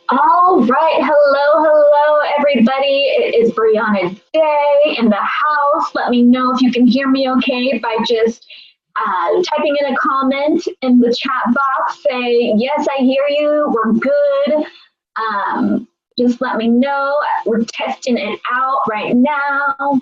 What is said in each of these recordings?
All right. Hello, everybody. It is Briana Day in the house. Let me know if you can hear me okay by just typing in a comment in the chat box. Say, yes, I hear you. We're good. Just let me know. We're testing it out right now.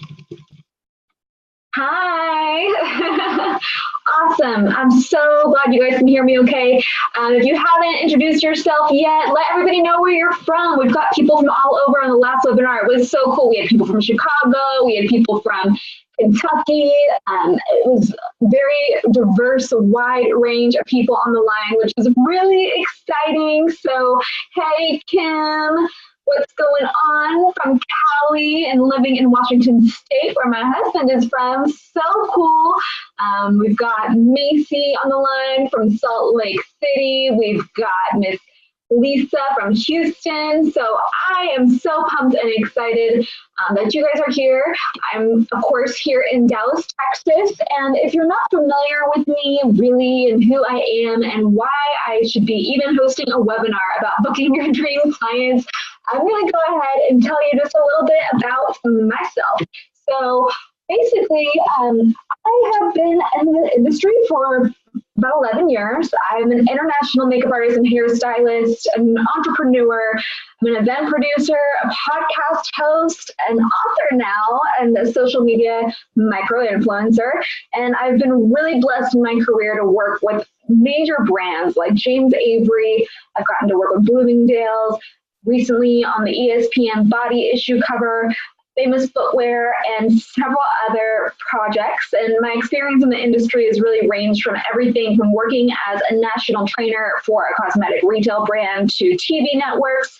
Hi. Awesome. I'm so glad you guys can hear me okay. If you haven't introduced yourself yet, let everybody know where you're from. We've got people from all over on the last webinar. It was so cool. We had people from Chicago. We had people from Kentucky. It was very diverse, wide range of people on the line, which was really exciting. So, hey, Kim, what's going on from Cali and living in Washington State, where my husband is from. So cool. We've got Macy on the line from Salt Lake City. We've got Miss Lisa from Houston. So I am so pumped and excited that you guys are here. I'm, of course, here in Dallas, Texas. And if you're not familiar with me really and who I am and why I should be even hosting a webinar about booking your dream clients, I'm going to go ahead and tell you just a little bit about myself. So basically, I have been in the industry for about 11 years. I'm an international makeup artist and hairstylist, an entrepreneur. I'm an event producer, a podcast host, an author now, and a social media micro influencer. And I've been really blessed in my career to work with major brands like James Avery. I've gotten to work with Bloomingdale's, recently on the ESPN body issue cover, Famous Footwear, and several other projects. And my experience in the industry has really ranged from everything from working as a national trainer for a cosmetic retail brand to TV networks,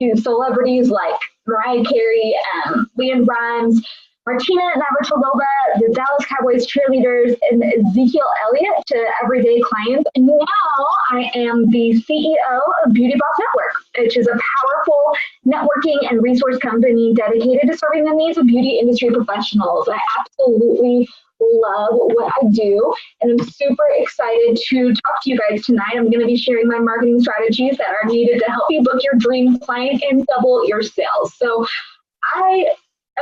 to celebrities like Mariah Carey, Leanne Grimes, Martina Navratilova, the Dallas Cowboys cheerleaders, and Ezekiel Elliott to everyday clients. And now I am the CEO of Beauty Boss Network, which is a powerful networking and resource company dedicated to serving the needs of beauty industry professionals. I absolutely love what I do, and I'm super excited to talk to you guys tonight. I'm going to be sharing my marketing strategies that are needed to help you book your dream client and double your sales. So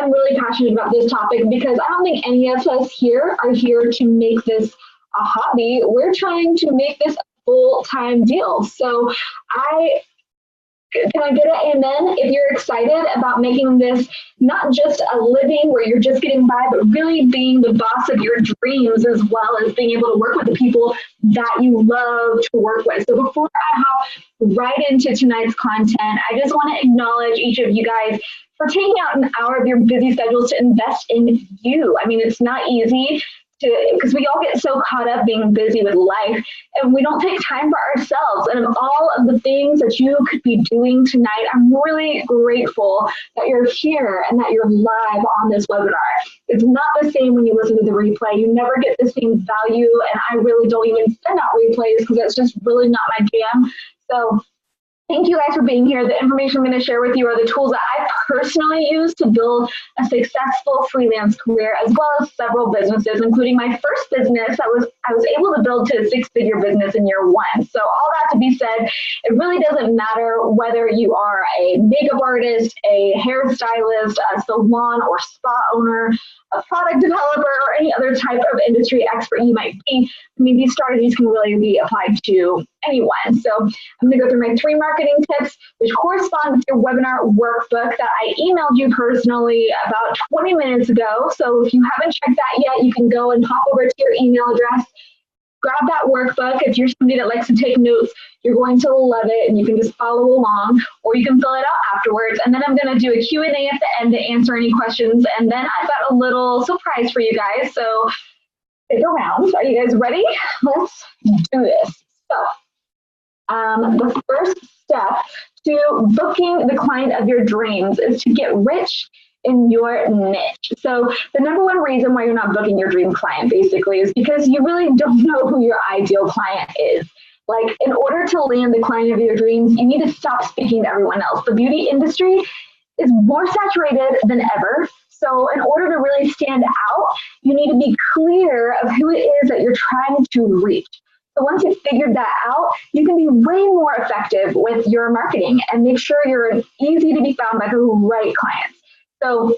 I'm really passionate about this topic because I don't think any of us here are here to make this a hobby. We're trying to make this a full-time deal. So can I get an amen if you're excited about making this not just a living where you're just getting by, but really being the boss of your dreams, as well as being able to work with the people that you love to work with. So before I hop right into tonight's content, I just want to acknowledge each of you guys for taking out an hour of your busy schedules to invest in you. I mean, it's not easy because we all get so caught up being busy with life and we don't take time for ourselves. And of all of the things that you could be doing tonight, I'm really grateful that you're here and that you're live on this webinar. It's not the same when you listen to the replay. You never get the same value, and I really don't even send out replays because it's just really not my jam. So thank you guys for being here. The information I'm going to share with you are the tools that I personally use to build a successful freelance career, as well as several businesses, including my first business. I was able to build to a six-figure business in year one. So all that to be said, it really doesn't matter whether you are a makeup artist, a hairstylist, a salon or spa owner, a product developer, or any other type of industry expert you might be. I mean, these strategies can really be applied to anyone. So I'm going to go through my 3 marketing tips, which correspond with your webinar workbook that I emailed you personally about 20 minutes ago. So if you haven't checked that yet, you can go and hop over to your email address, grab that workbook. If you're somebody that likes to take notes, you're going to love it, and you can just follow along, or you can fill it out afterwards. And then I'm going to do a Q&A at the end to answer any questions. And then I've got a little surprise for you guys. So stick around. Are you guys ready? Let's do this. So the first step to booking the client of your dreams is to get rich in your niche. So the number one reason why you're not booking your dream client basically is because you really don't know who your ideal client is. Like, in order to land the client of your dreams, you need to stop speaking to everyone else. The beauty industry is more saturated than ever. So in order to really stand out, you need to be clear of who it is that you're trying to reach. So once you've figured that out, you can be way more effective with your marketing and make sure you're easy to be found by the right clients. So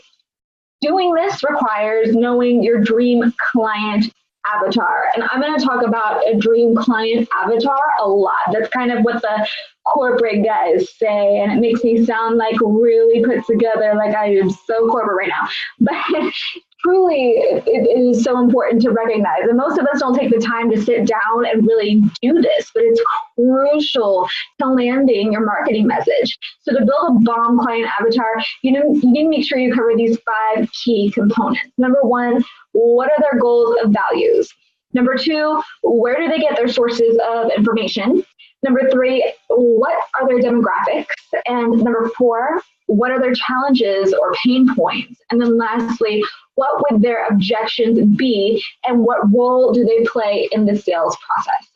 doing this requires knowing your dream client avatar. And I'm going to talk about a dream client avatar a lot. That's kind of what the corporate guys say, and it makes me sound like really put together, like I am so corporate right now. But truly, it is so important to recognize. And most of us don't take the time to sit down and really do this, but it's crucial to landing your marketing message. So to build a bomb client avatar, you need to make sure you cover these 5 key components. Number 1, what are their goals and values? Number 2, where do they get their sources of information? Number 3, what are their demographics? And number 4, what are their challenges or pain points? And then lastly, what would their objections be and what role do they play in the sales process?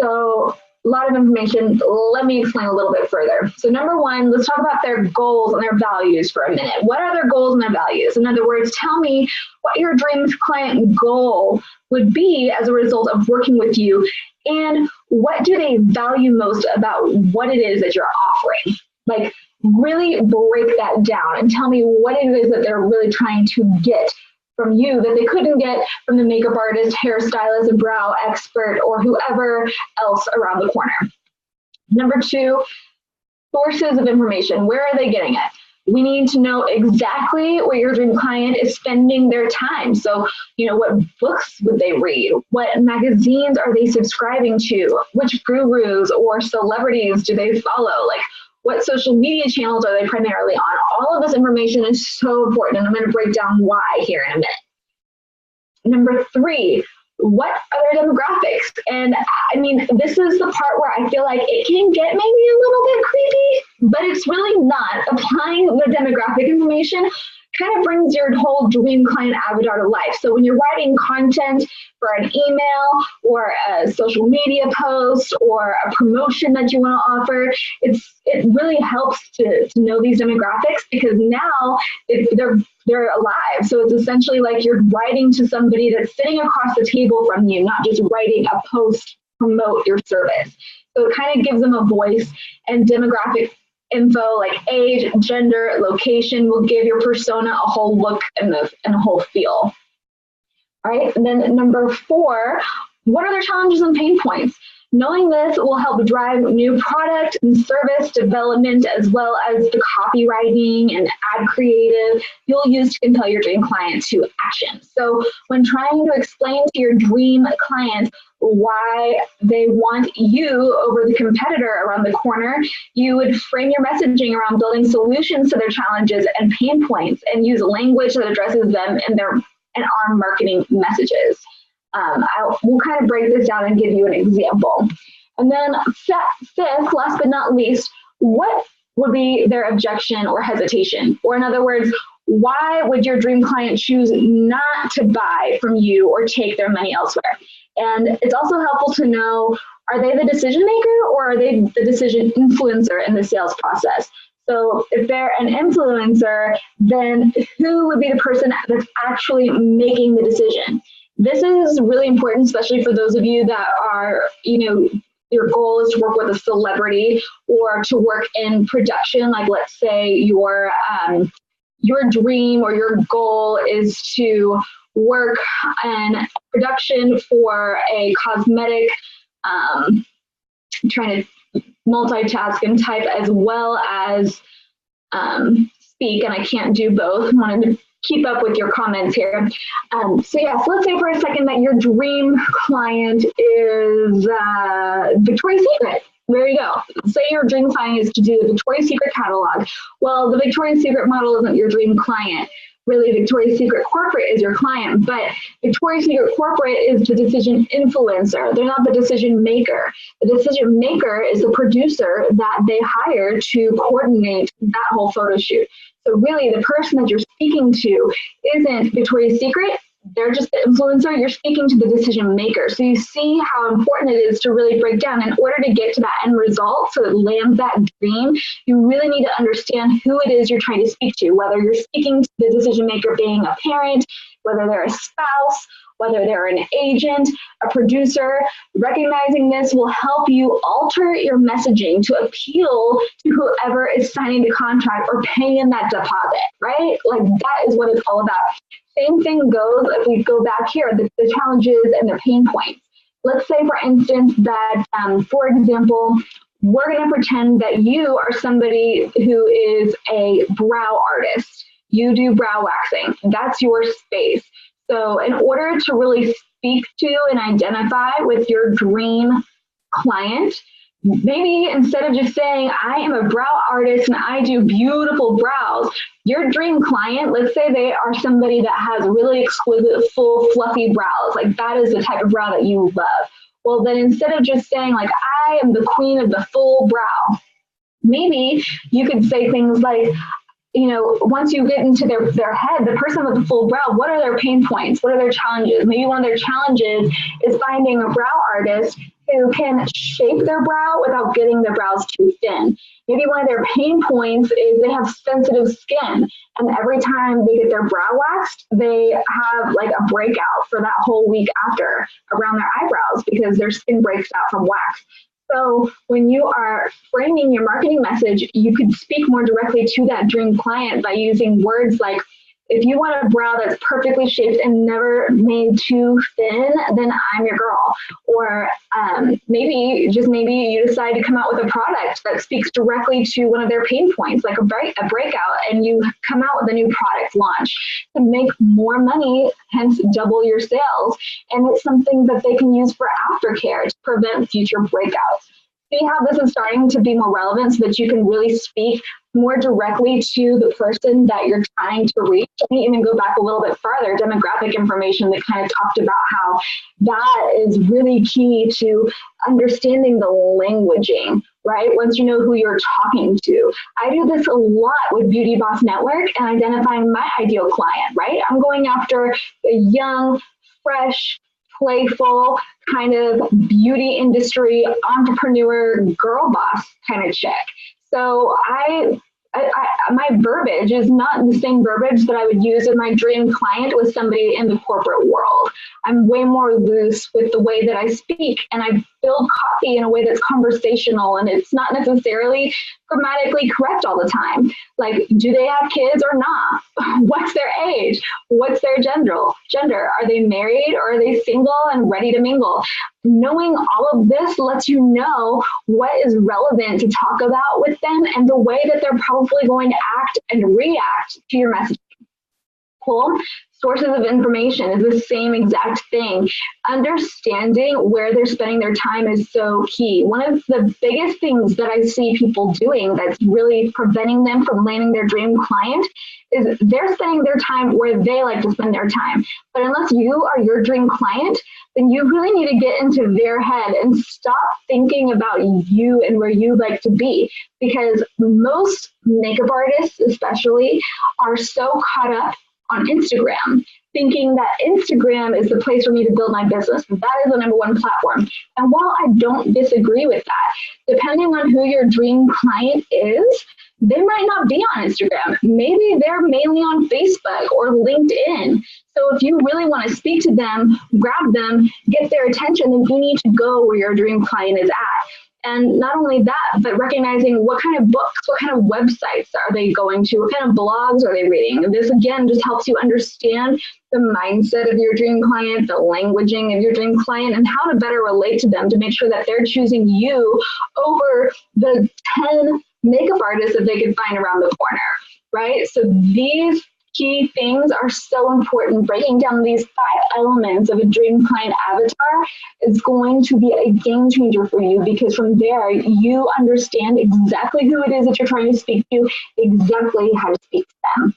So a lot of information. Let me explain a little bit further. So number 1, let's talk about their goals and their values for a minute. What are their goals and their values? In other words, tell me what your dream client goal would be as a result of working with you, and what do they value most about what it is that you're offering? Like, really break that down and tell me what it is that they're really trying to get from you that they couldn't get from the makeup artist, hairstylist, brow expert, or whoever else around the corner. Number 2, sources of information. Where are they getting it? We need to know exactly where your dream client is spending their time. So, what books would they read? What magazines are they subscribing to? Which gurus or celebrities do they follow? Like, what social media channels are they primarily on? All of this information is so important, and I'm going to break down why here in a minute. Number 3, what are their demographics? And I mean, this is the part where I feel like it can get maybe a little bit creepy, but it's really not. Applying the demographic information kind of brings your whole dream client avatar to life. So when you're writing content for an email or a social media post or a promotion that you want to offer, it really helps to know these demographics, because now they're alive. So it's essentially like you're writing to somebody that's sitting across the table from you, not just writing a post to promote your service. So it kind of gives them a voice, and demographic info like age, gender, location will give your persona a whole look and a whole feel. All right, and then number 4, what are their challenges and pain points? Knowing this will help drive new product and service development, as well as the copywriting and ad creative you'll use to compel your dream client to action. So when trying to explain to your dream client why they want you over the competitor around the corner, you would frame your messaging around building solutions to their challenges and pain points, and use language that addresses them in our marketing messages. We'll kind of break this down and give you an example. And then 5th, last but not least, what would be their objection or hesitation? Or in other words, why would your dream client choose not to buy from you or take their money elsewhere? And it's also helpful to know, are they the decision maker or are they the decision influencer in the sales process? So if they're an influencer, then who would be the person that's actually making the decision? This is really important, especially for those of you that are, your goal is to work with a celebrity or to work in production. Like, let's say your dream or your goal is to work in production for a cosmetic, trying to multitask and type as well as speak, and I can't do both. I wanted to keep up with your comments here. So let's say for a second that your dream client is Victoria's Secret. There you go. Say your dream client is to do the Victoria's Secret catalog. Well, the Victoria's Secret model isn't your dream client. Really, Victoria's Secret Corporate is your client, but Victoria's Secret Corporate is the decision influencer. They're not the decision maker. The decision maker is the producer that they hire to coordinate that whole photo shoot. So really, the person that you're speaking to isn't Victoria's Secret. They're just the influencer. You're speaking to the decision maker. So you see how important it is to really break down. In order to get to that end result, so it lands that dream, you really need to understand who it is you're trying to speak to, whether you're speaking to the decision maker being a parent, whether they're a spouse, whether they're an agent, a producer. Recognizing this will help you alter your messaging to appeal to whoever is signing the contract or paying that deposit, right? Like that is what it's all about. Same thing goes if we go back here, the challenges and the pain points. Let's say, for instance, that, for example, we're going to pretend that you are somebody who is a brow artist. You do brow waxing. That's your space. So in order to really speak to and identify with your dream client, maybe instead of just saying, I am a brow artist and I do beautiful brows, your dream client, let's say they are somebody that has really exquisite, full, fluffy brows. Like that is the type of brow that you love. Well, then instead of just saying like, I am the queen of the full brow, maybe you could say things like, you know, once you get into their head, the person with the full brow, what are their pain points? What are their challenges? Maybe one of their challenges is finding a brow artist who can shape their brow without getting their brows too thin. Maybe one of their pain points is they have sensitive skin, and every time they get their brow waxed, they have like a breakout for that whole week after around their eyebrows because their skin breaks out from wax. So when you are framing your marketing message, you could speak more directly to that dream client by using words like, if you want a brow that's perfectly shaped and never made too thin, then I'm your girl. Or maybe you decide to come out with a product that speaks directly to one of their pain points, like a breakout, and you come out with a new product launch to make more money, hence double your sales. And it's something that they can use for aftercare to prevent future breakouts. See how this is starting to be more relevant so that you can really speak more directly to the person that you're trying to reach. Let me even go back a little bit farther, demographic information that kind of talked about how that is really key to understanding the languaging, right? Once you know who you're talking to. I do this a lot with Beauty Boss Network and identifying my ideal client, right? I'm going after a young, fresh, playful, kind of beauty industry entrepreneur girl boss kind of chick. So my verbiage is not the same verbiage that I would use if my dream client was somebody in the corporate world. I'm way more loose with the way that I speak, and I build copy in a way that's conversational, and it's not necessarily grammatically correct all the time. Like, do they have kids or not? What's their age? What's their gender? Are they married or are they single and ready to mingle? Knowing all of this lets you know what is relevant to talk about with them and the way that they're probably going to act and react to your message. Cool. Sources of information is the same exact thing. Understanding where they're spending their time is so key. One of the biggest things that I see people doing that's really preventing them from landing their dream client is they're spending their time where they like to spend their time. But unless you are your dream client, then you really need to get into their head and stop thinking about you and where you like to be. Because most makeup artists especially are so caught up on Instagram, thinking that Instagram is the place for me to build my business. That is the number one platform. And while I don't disagree with that, depending on who your dream client is, they might not be on Instagram. Maybe they're mainly on Facebook or LinkedIn. So if you really want to speak to them, grab them, get their attention, then you need to go where your dream client is at. And not only that, but recognizing what kind of books, what kind of websites are they going to, what kind of blogs are they reading? And this, again, just helps you understand the mindset of your dream client, the languaging of your dream client, and how to better relate to them to make sure that they're choosing you over the 10 makeup artists that they could find around the corner, right? So these key things are so important. Breaking down these 5 elements of a dream client avatar is going to be a game changer for you, because from there you understand exactly who it is that you're trying to speak to, exactly how to speak to them.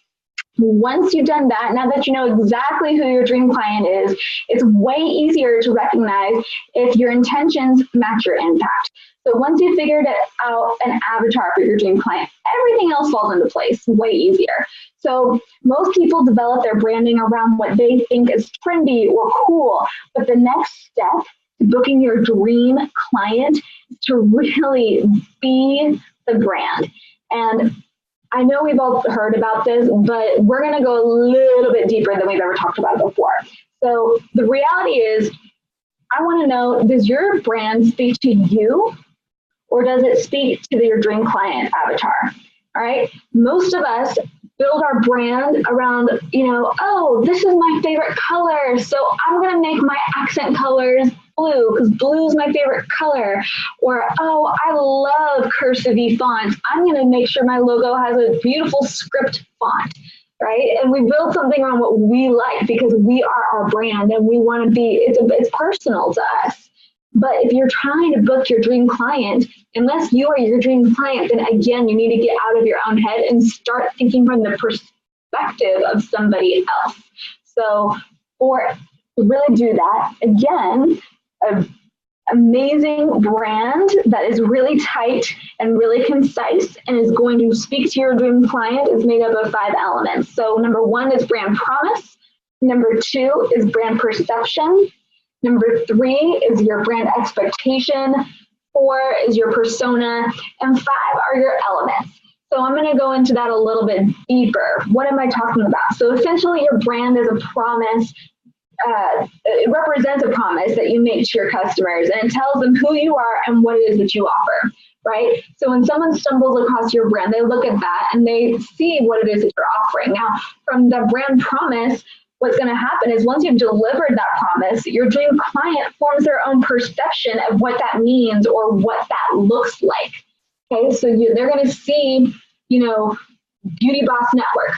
Once you've done that, now that you know exactly who your dream client is, it's way easier to recognize if your intentions match your impact. So once you've figured out an avatar for your dream client, everything else falls into place way easier. So most people develop their branding around what they think is trendy or cool, but the next step to booking your dream client is to really be the brand. And I know we've all heard about this, but we're going to go a little bit deeper than we've ever talked about it before. So the reality is, I want to know, does your brand speak to you, or does it speak to your dream client avatar? All right. Most of us build our brand around, oh, this is my favorite color, so I'm going to make my accent colors blue because blue is my favorite color. Or, oh, I love cursive fonts, I'm going to make sure my logo has a beautiful script font, right? And we build something around what we like because we are our brand and we want to be, it's personal to us. But if you're trying to book your dream client, unless you are your dream client, then again, you need to get out of your own head and start thinking from the perspective of somebody else. So to really do that, again, an amazing brand that is really tight and really concise and is going to speak to your dream client is made up of 5 elements. So number 1 is brand promise. Number 2 is brand perception. Number 3 is your brand expectation. 4 is your persona. And 5 are your elements. So I'm going to go into that a little bit deeper. What am I talking about? So essentially your brand is a promise. It represents a promise that you make to your customers, and it tells them who you are and what it is that you offer, right? So when someone stumbles across your brand, they look at that and they see what it is that you're offering. Now, from the brand promise, what's going to happen is once you've delivered that promise, your dream client forms their own perception of what that means or what that looks like. Okay, so they're going to see, Beauty Boss Network,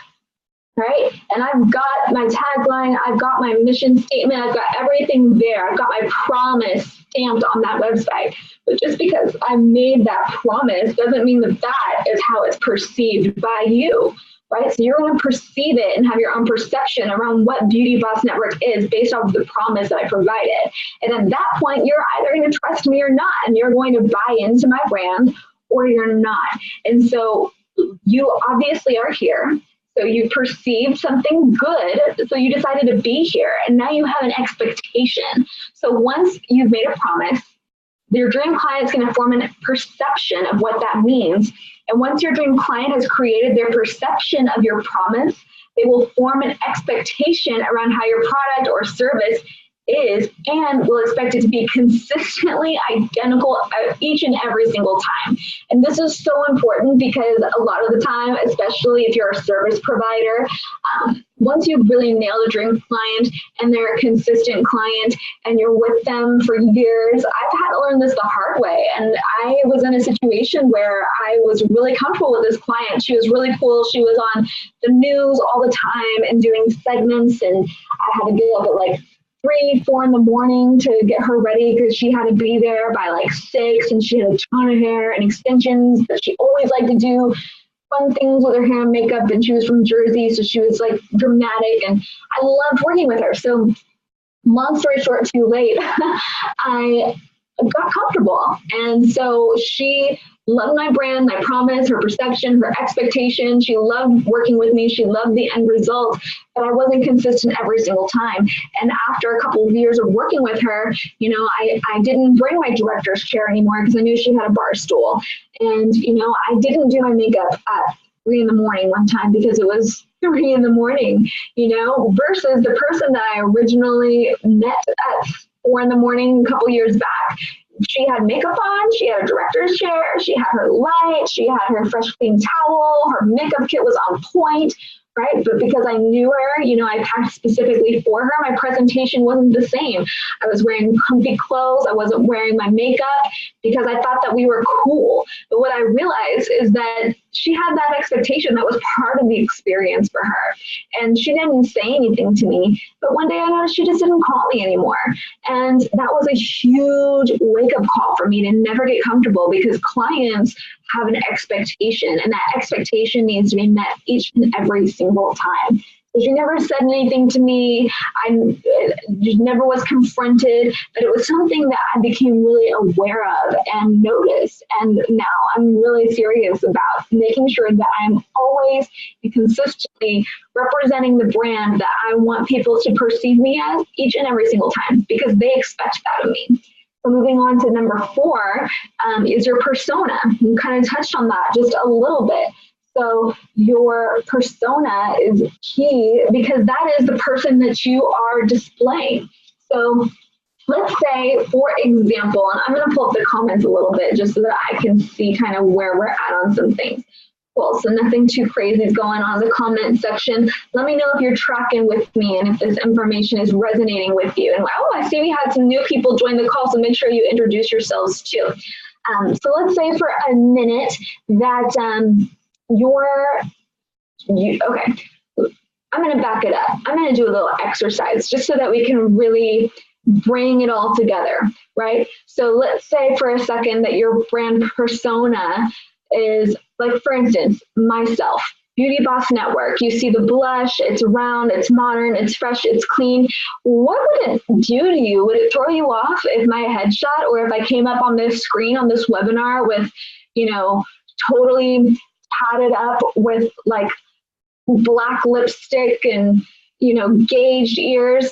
right? And I've got my tagline, I've got my mission statement, I've got everything there. I've got my promise stamped on that website. But just because I made that promise doesn't mean that that is how it's perceived by you. Right? So you're going to perceive it and have your own perception around what Beauty Boss Network is based off of the promise that I provided. And at that point, you're either going to trust me or not, and you're going to buy into my brand or you're not. And so you obviously are here. So you perceived something good, so you decided to be here, and now you have an expectation. So once you've made a promise, your dream client is going to form a perception of what that means. And once your dream client has created their perception of your promise, they will form an expectation around how your product or service is, and will expect it to be consistently identical each and every single time. And this is so important because a lot of the time, especially if you're a service provider, once you really nail the dream client and they're a consistent client and you're with them for years, I've had to learn this the hard way. And I was in a situation where I was really comfortable with this client. She was really cool. She was on the news all the time and doing segments, and I had to get up at like 3, 4 in the morning to get her ready because she had to be there by like 6, and she had a ton of hair and extensions that she always liked to do fun things with her hair and makeup, and she was from Jersey, so she was like dramatic, and I loved working with her. So long story short, too late, I got comfortable. And so she loved my brand, my promise, her perception, her expectation. She loved working with me. She loved the end result, but I wasn't consistent every single time. And after a couple of years of working with her, I didn't bring my director's chair anymore because I knew she had a bar stool. And, I didn't do my makeup at 3 in the morning one time because it was 3 in the morning, versus the person that I originally met at 4 in the morning a couple years back. She had makeup on, she had a director's chair, she had her light, she had her fresh clean towel, her makeup kit was on point, right? But because I knew her, I packed specifically for her, my presentation wasn't the same. I was wearing comfy clothes, I wasn't wearing my makeup because I thought that we were cool. But what I realized is that she had that expectation that was part of the experience for her. And she didn't say anything to me. But one day I noticed she just didn't call me anymore. And that was a huge wake-up call for me to never get comfortable, because clients have an expectation, and that expectation needs to be met each and every single time. She never said anything to me. I just never was confronted, but it was something that I became really aware of and noticed. And now I'm really serious about making sure that I'm always and consistently representing the brand that I want people to perceive me as each and every single time, because they expect that of me. So moving on to number 4 is your persona. You kind of touched on that just a little bit. So your persona is key because that is the person that you are displaying. So let's say, for example, and I'm going to pull up the comments a little bit just so that I can see kind of where we're at on some things. Cool, so nothing too crazy is going on in the comment section. Let me know if you're tracking with me and if this information is resonating with you. And oh, I see we had some new people join the call, so make sure you introduce yourselves too. So let's say for a minute that okay, I'm going to back it up. I'm going to do a little exercise just so that we can really bring it all together, right? So let's say for a second that your brand persona is, like, for instance, myself, Beauty Boss Network. You see the blush, it's round, it's modern, it's fresh, it's clean. What would it do to you? Would it throw you off if my headshot, or if I came up on this screen on this webinar with, totally tatted up with like black lipstick and, gauged ears,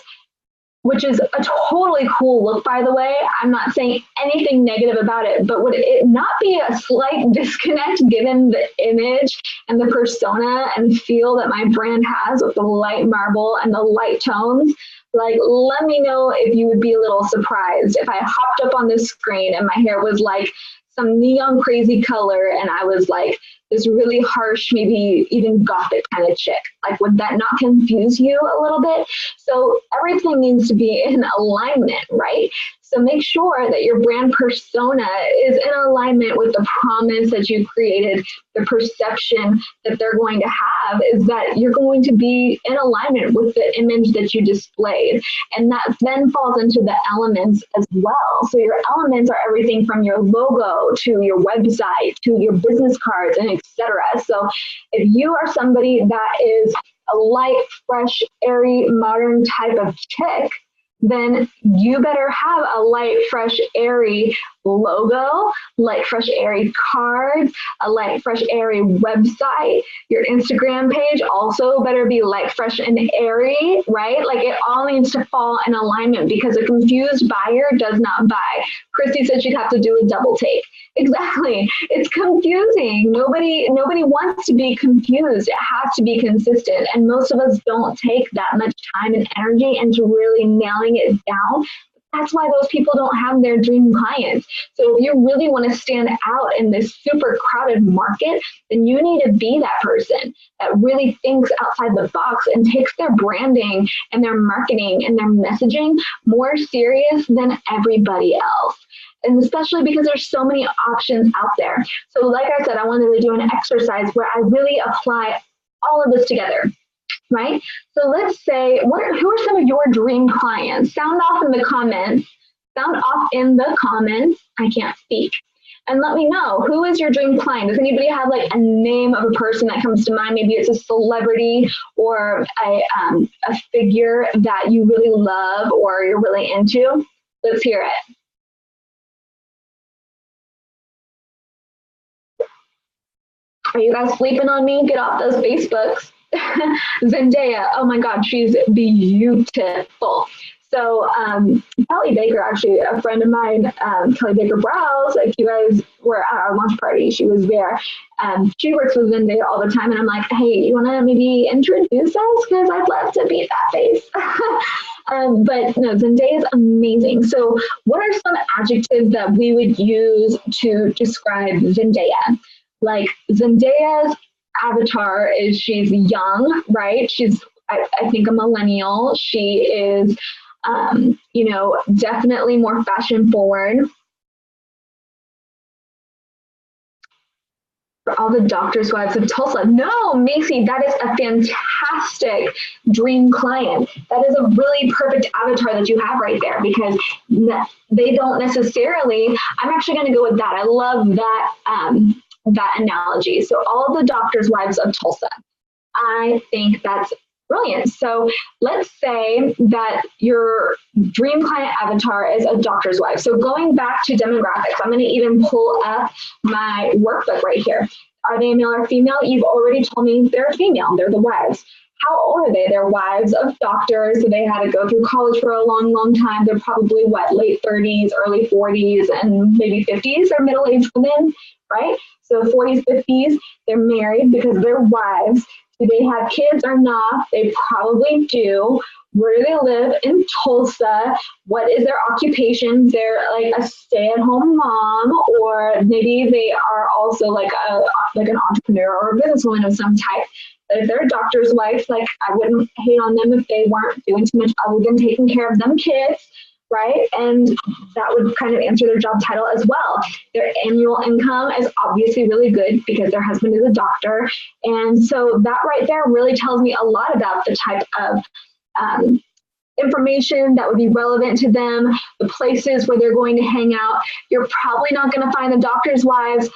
which is a totally cool look, by the way. I'm not saying anything negative about it, but would it not be a slight disconnect given the image and the persona and feel that my brand has with the light marble and the light tones? Like, let me know if you would be a little surprised if I hopped up on this screen and my hair was like some neon crazy color and I was like this really harsh, maybe even gothic kind of chick. Like, would that not confuse you a little bit? So everything needs to be in alignment, right? So make sure that your brand persona is in alignment with the promise that you created. The perception that they're going to have is that you're going to be in alignment with the image that you displayed. And that then falls into the elements as well. So your elements are everything from your logo to your website to your business cards and etc. So if you are somebody that is a light, fresh, airy, modern type of chick, then you better have a light, fresh, airy logo, light, fresh, airy cards, a light, fresh, airy website. Your Instagram page also better be light, fresh, and airy, right? Like, it all needs to fall in alignment because a confused buyer does not buy. Christy said she'd have to do a double take. Exactly. It's confusing. Nobody wants to be confused. It has to be consistent. And most of us don't take that much time and energy into really nailing it down. That's why those people don't have their dream clients. So if you really want to stand out in this super crowded market, then you need to be that person that really thinks outside the box and takes their branding and their marketing and their messaging more serious than everybody else. And especially because there's so many options out there. So like I said, I wanted to do an exercise where I really apply all of this together, right? So let's say, who are some of your dream clients? Sound off in the comments. I can't speak. And let me know, who is your dream client? Does anybody have like a name of a person that comes to mind? Maybe it's a celebrity or a figure that you really love or you're really into. Let's hear it. Are you guys sleeping on me? Get off those Facebooks. Zendaya, oh my God, she's beautiful. So Kelly Baker, actually a friend of mine, Kelly Baker Browse, like, you guys were at our launch party, she was there. She works with Zendaya all the time, and I'm like, hey, you want to maybe introduce us? Because I'd love to be that face. But no, Zendaya is amazing. So what are some adjectives that we would use to describe Zendaya? Like, Zendaya's avatar is she's young, right? She's, I think, a millennial. She is, definitely more fashion forward. For all the doctors' wives of Tulsa. No, Macy, that is a fantastic dream client. That is a really perfect avatar that you have right there, because they don't necessarily, I'm actually going to go with that. I love that analogy. So all the doctors' wives of Tulsa. I think that's brilliant. So let's say that your dream client avatar is a doctor's wife. So going back to demographics, I'm going to even pull up my workbook right here. Are they male or female? You've already told me they're female. They're the wives. How old are they? They're wives of doctors, so they had to go through college for a long, long time. They're probably late 30s, early 40s, and maybe 50s are middle-aged women, right? So 40s, 50s, they're married because they're wives. Do they have kids or not? They probably do. Where do they live? In Tulsa. What is their occupation? They're like a stay-at-home mom, or maybe they are also like an entrepreneur or a businesswoman of some type. If they're a doctor's wife, like I wouldn't hate on them if they weren't doing too much other than taking care of them kids, right? And that would kind of answer their job title as well. Their annual income is obviously really good because their husband is a doctor. And so that right there really tells me a lot about the type of information that would be relevant to them, the places where they're going to hang out. You're probably not going to find the doctor's wives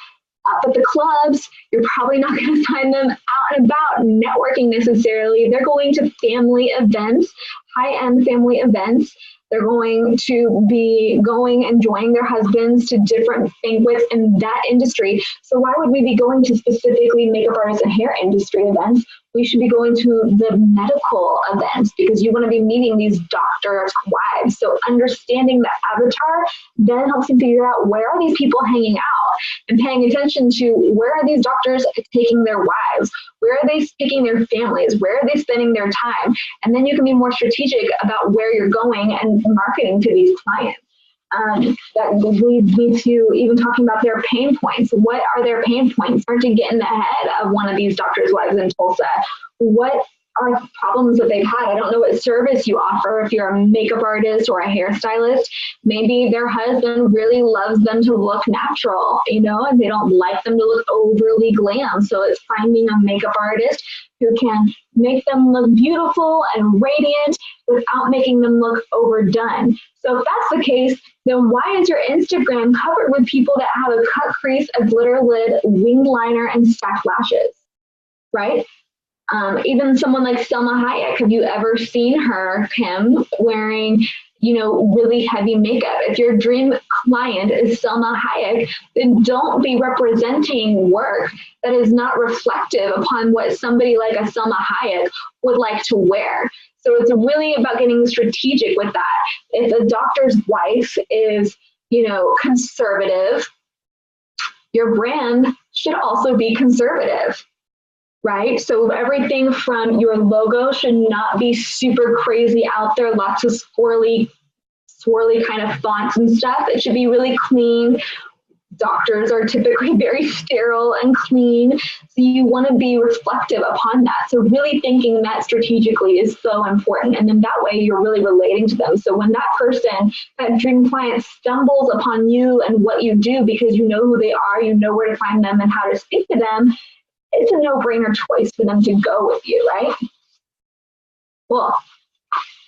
up at the clubs. You're probably not going to find them out and about networking necessarily. They're going to family events, high-end family events. They're going to be and joining their husbands to different banquets in that industry. So why would we be going to specifically makeup artists and hair industry events? We should be going to the medical events because you want to be meeting these doctors' wives. So understanding the avatar then helps you figure out where are these people hanging out and paying attention to where are these doctors taking their wives? Where are they taking their families? Where are they spending their time? And then you can be more strategic about where you're going and marketing to these clients. That leads me to even talking about their pain points. What are their pain points? Start to get in the head of one of these doctors' wives in Tulsa. What are problems that they've had? I don't know what service you offer if you're a makeup artist or a hairstylist. Maybe their husband really loves them to look natural, and they don't like them to look overly glam. So it's finding a makeup artist who can make them look beautiful and radiant without making them look overdone. So if that's the case, then why is your Instagram covered with people that have a cut crease, a glitter lid, winged liner, and stacked lashes, right? Even someone like Selma Hayek, have you ever seen her, Kim, wearing, really heavy makeup? If your dream client is Selma Hayek, then don't be representing work that is not reflective upon what somebody like a Selma Hayek would like to wear. So it's really about getting strategic with that. If a doctor's wife is, conservative, your brand should also be conservative. Right? So everything from your logo should not be super crazy out there, lots of swirly kind of fonts and stuff. It should be really clean. Doctors are typically very sterile and clean. So you want to be reflective upon that. So really thinking that strategically is so important. And then that way you're really relating to them. So when that person, that dream client, stumbles upon you and what you do because you know who they are, you know where to find them and how to speak to them, it's a no-brainer choice for them to go with you, right? Cool.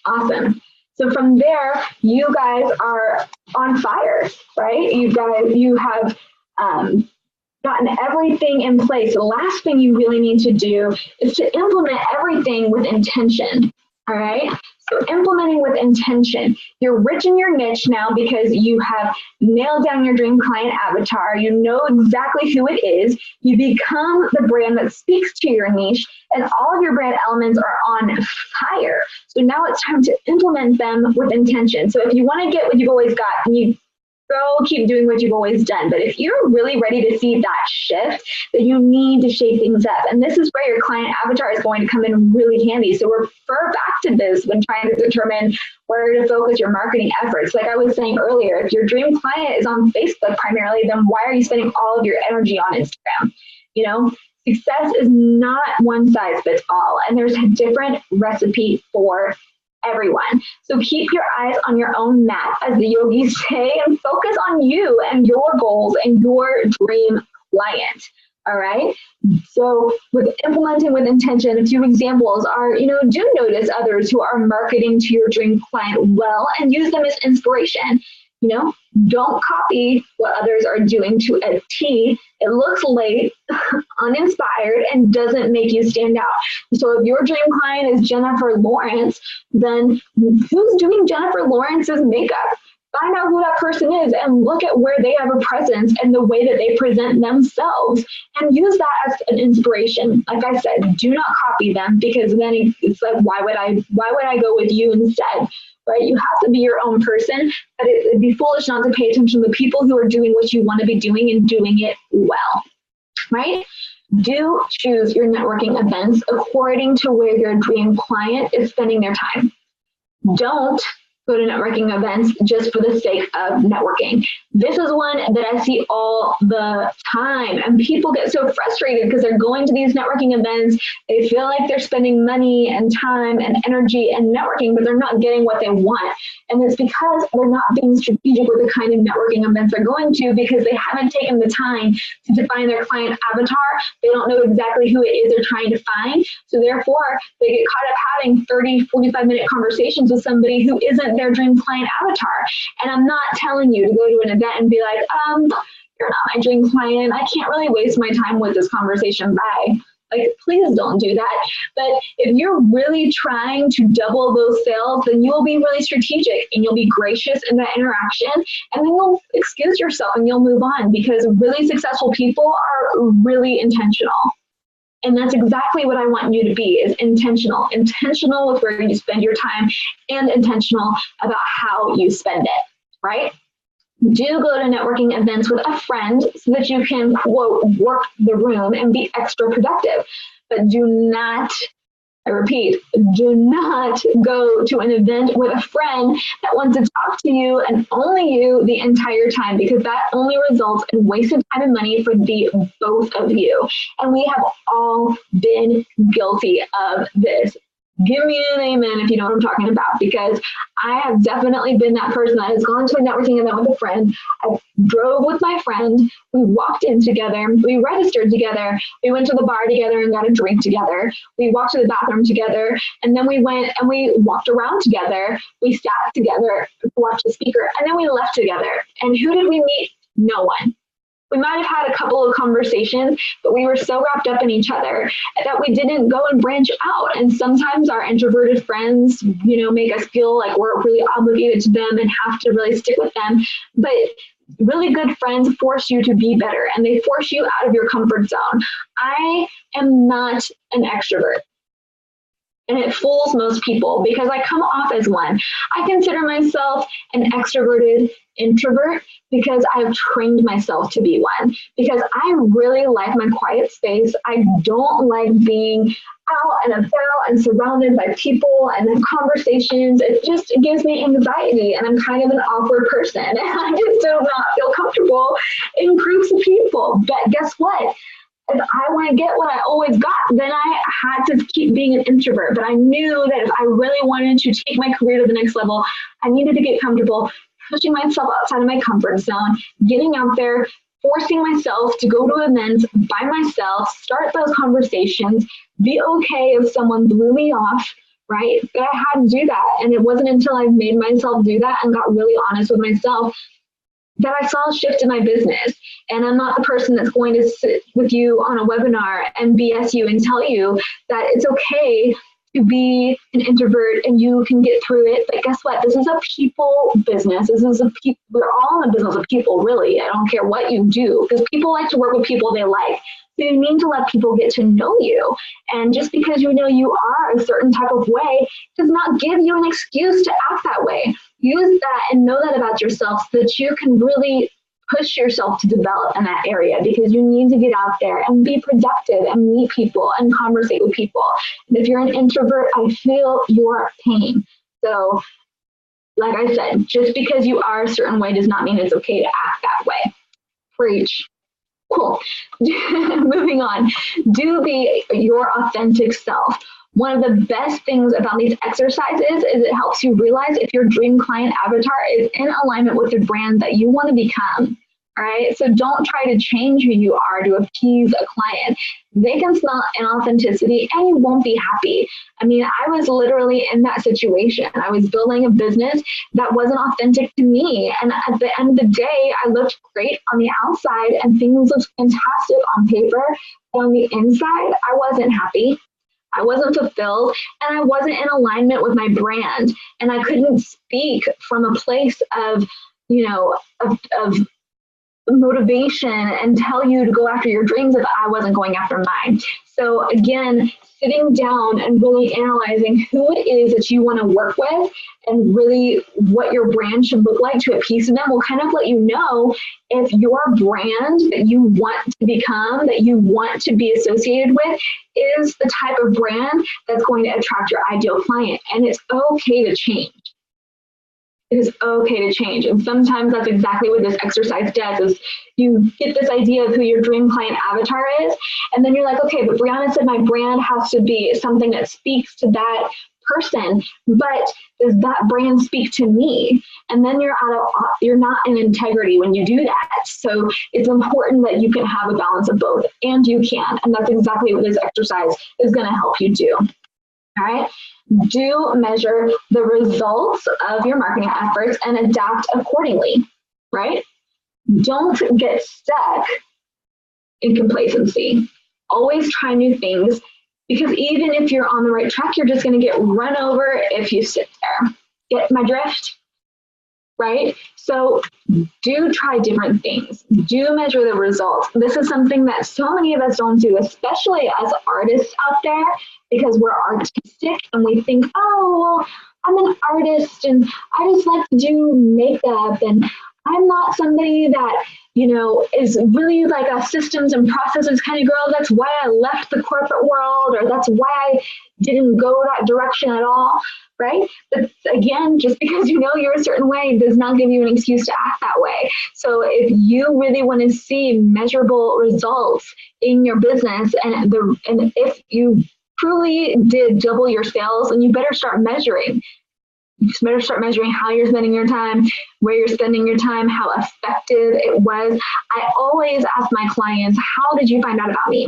Awesome. So from there, you guys are on fire, right? You have gotten everything in place. The last thing you really need to do is to implement everything with intention, all right? So implementing with intention. You're rich in your niche now because you have nailed down your dream client avatar. You know exactly who it is. You become the brand that speaks to your niche, and all of your brand elements are on fire. So now it's time to implement them with intention. So if you want to get what you've always got, and you go keep doing what you've always done. But if you're really ready to see that shift, then you need to shake things up. And this is where your client avatar is going to come in really handy. So refer back to this when trying to determine where to focus your marketing efforts. Like I was saying earlier, if your dream client is on Facebook primarily, then why are you spending all of your energy on Instagram? Success is not one size fits all, and there's a different recipe for everyone. So keep your eyes on your own mat, as the yogis say, and focus on you and your goals and your dream client. All right. So with implementing with intention, a few examples are, do notice others who are marketing to your dream client well and use them as inspiration. Don't copy what others are doing to a T. It looks late, uninspired, and doesn't make you stand out. So if your dream client is Jennifer Lawrence, then who's doing Jennifer Lawrence's makeup? Find out who that person is and look at where they have a presence and the way that they present themselves, and use that as an inspiration. Like I said, do not copy them, because then it's like, why would I go with you instead? Right? You have to be your own person, but it'd be foolish not to pay attention to the people who are doing what you want to be doing and doing it well. Right? Do choose your networking events according to where your dream client is spending their time. Don't go to networking events just for the sake of networking. This is one that I see all the time, and people get so frustrated because they're going to these networking events. They feel like they're spending money and time and energy and networking, but they're not getting what they want. And it's because they're not being strategic with the kind of networking events they're going to, because they haven't taken the time to define their client avatar. They don't know exactly who it is they're trying to find. So therefore, they get caught up having 30, 45-minute conversations with somebody who isn't their dream client avatar. And I'm not telling you to go to an event and be like, you're not my dream client. I can't really waste my time with this conversation. Bye. Like, please don't do that. But if you're really trying to double those sales, then you'll be really strategic and you'll be gracious in that interaction. And then you'll excuse yourself and you'll move on, because really successful people are really intentional. And that's exactly what I want you to be, is intentional with where you spend your time, and intentional about how you spend it, right? Do go to networking events with a friend so that you can, quote, work the room and be extra productive. But do not, I repeat, do not go to an event with a friend that wants to talk to you and only you the entire time, because that only results in wasted time and money for the both of you. And we have all been guilty of this. Give me an amen if you know what I'm talking about, because I have definitely been that person that has gone to a networking event with a friend. I drove with my friend. We walked in together. We registered together. We went to the bar together and got a drink together. We walked to the bathroom together. And then we went and we walked around together. We sat together to watch the speaker. And then we left together. And who did we meet? No one. We might have had a couple of conversations, but we were so wrapped up in each other that we didn't go and branch out. And sometimes our introverted friends, make us feel like we're really obligated to them and have to really stick with them. But really good friends force you to be better, and they force you out of your comfort zone. I am not an extrovert. And it fools most people because I come off as one. I consider myself an extroverted introvert because I've trained myself to be one, because I really like my quiet space. I don't like being out and about and surrounded by people and then conversations. It just gives me anxiety, and I'm kind of an awkward person. And I just do not feel comfortable in groups of people. But guess what? If I want to get what I always got, then I had to keep being an introvert. But I knew that if I really wanted to take my career to the next level, I needed to get comfortable, pushing myself outside of my comfort zone, getting out there, forcing myself to go to events by myself, start those conversations, be okay if someone blew me off, right? But I had to do that. And it wasn't until I made myself do that and got really honest with myself that I saw a shift in my business. And I'm not the person that's going to sit with you on a webinar and BS you and tell you that it's okay to be an introvert and you can get through it. But guess what? This is a people business. We're all in the business of people, really. I don't care what you do, because people like to work with people they like. So you need to let people get to know you. And just because you know you are a certain type of way does not give you an excuse to act that way. Use that and know that about yourself so that you can really push yourself to develop in that area, because you need to get out there and be productive and meet people and conversate with people. And if you're an introvert, I feel your pain. So like I said, just because you are a certain way does not mean it's okay to act that way. Preach. Cool. Moving on. Do be your authentic self. One of the best things about these exercises is it helps you realize if your dream client avatar is in alignment with the brand that you want to become. All right. So don't try to change who you are to appease a client. They can smell inauthenticity and you won't be happy. I mean, I was literally in that situation. I was building a business that wasn't authentic to me. And at the end of the day, I looked great on the outside and things looked fantastic on paper. But on the inside, I wasn't happy. I wasn't fulfilled, and I wasn't in alignment with my brand. And I couldn't speak from a place of, of motivation and tell you to go after your dreams if I wasn't going after mine. So again, sitting down and really analyzing who it is that you want to work with and really what your brand should look like to a piece of them will kind of let you know if your brand that you want to become, that you want to be associated with, is the type of brand that's going to attract your ideal client. And it's okay to change. It is okay to change. And sometimes that's exactly what this exercise does, is you get this idea of who your dream client avatar is. And then you're like, okay, but Briana said my brand has to be something that speaks to that person, but does that brand speak to me? And then you're not in integrity when you do that. So it's important that you can have a balance of both, and you can. And that's exactly what this exercise is going to help you do. All right. Do measure the results of your marketing efforts and adapt accordingly, right? Don't get stuck in complacency. Always try new things, because even if you're on the right track, you're just going to get run over if you sit there. Get my drift? Right? So do try different things. Do measure the results. This is something that so many of us don't do, especially as artists out there, because we're artistic and we think, oh, well, I'm an artist and I just like to do makeup, and I'm not somebody that, is really like a systems and processes kind of girl. That's why I left the corporate world, or that's why I didn't go that direction at all. Right? But again, just because you're a certain way does not give you an excuse to act that way. So if you really want to see measurable results in your business, and if you truly did double your sales, then you better start measuring. You just better start measuring how you're spending your time, where you're spending your time, how effective it was. I always ask my clients, how did you find out about me?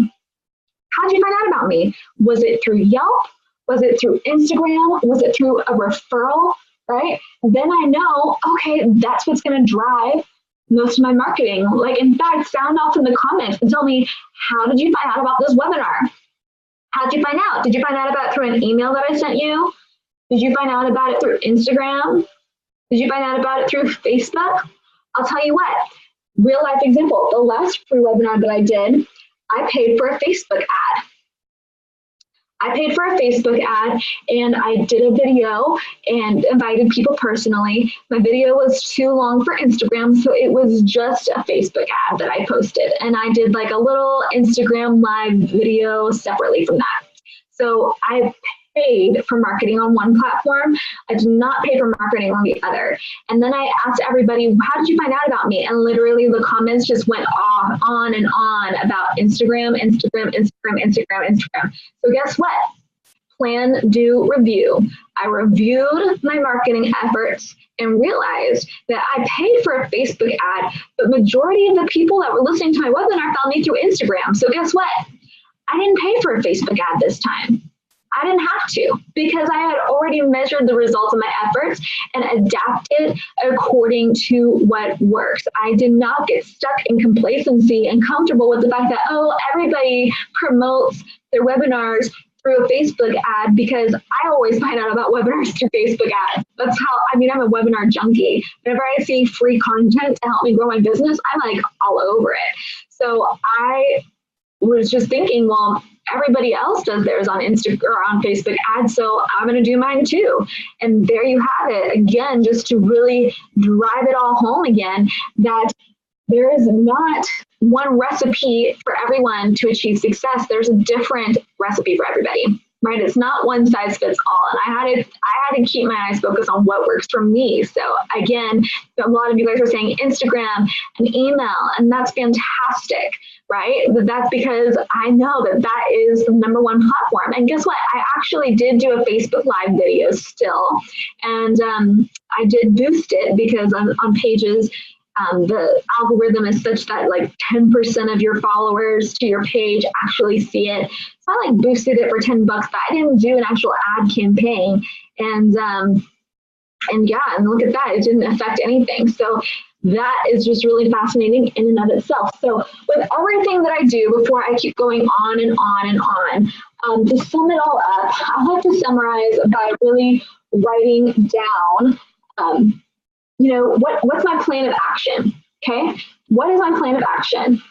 How did you find out about me? Was it through Yelp? Was it through Instagram? Was it through a referral, right? Then I know, okay, that's what's going to drive most of my marketing. Like, in fact, sound off in the comments and tell me, how did you find out about this webinar? How did you find out? Did you find out about it through an email that I sent you? Did you find out about it through Instagram? Did you find out about it through Facebook? I'll tell you what, real life example, the last free webinar that I did, I paid for a Facebook ad. And I did a video and invited people personally. My video was too long for Instagram, so it was just a Facebook ad that I posted. And I did like a little Instagram live video separately from that. So I paid for marketing on one platform. I did not pay for marketing on the other. And then I asked everybody, how did you find out about me? And literally the comments just went on and on about Instagram. So guess what? Plan, do, review. I reviewed my marketing efforts and realized that I paid for a Facebook ad, but majority of the people that were listening to my webinar found me through Instagram. So guess what? I didn't pay for a Facebook ad this time. I didn't have to, because I had already measured the results of my efforts and adapted according to what works. I did not get stuck in complacency and comfortable with the fact that, oh, everybody promotes their webinars through a Facebook ad, because I always find out about webinars through Facebook ads. That's how, I'm a webinar junkie. Whenever I see free content to help me grow my business, I'm like all over it. So I was just thinking, well, everybody else does theirs on Instagram or on Facebook ads, so I'm going to do mine too. And there you have it. Again, just to really drive it all home again, that there is not one recipe for everyone to achieve success. There's a different recipe for everybody, right? It's not one size fits all. And I had to keep my eyes focused on what works for me. So again, a lot of you guys are saying Instagram and email, and that's fantastic, right? But that's because I know that that is the #1 platform. And guess what? I actually did do a Facebook Live video still. And I did boost it because on pages, the algorithm is such that like 10% of your followers to your page actually see it. So I like boosted it for $10, but I didn't do an actual ad campaign. And yeah, and look at that, it didn't affect anything. So that is just really fascinating in and of itself. So with everything that I do, before I keep going on and on and on, To sum it all up, I like to summarize by really writing down, what's my plan of action? Okay. What is my plan of action?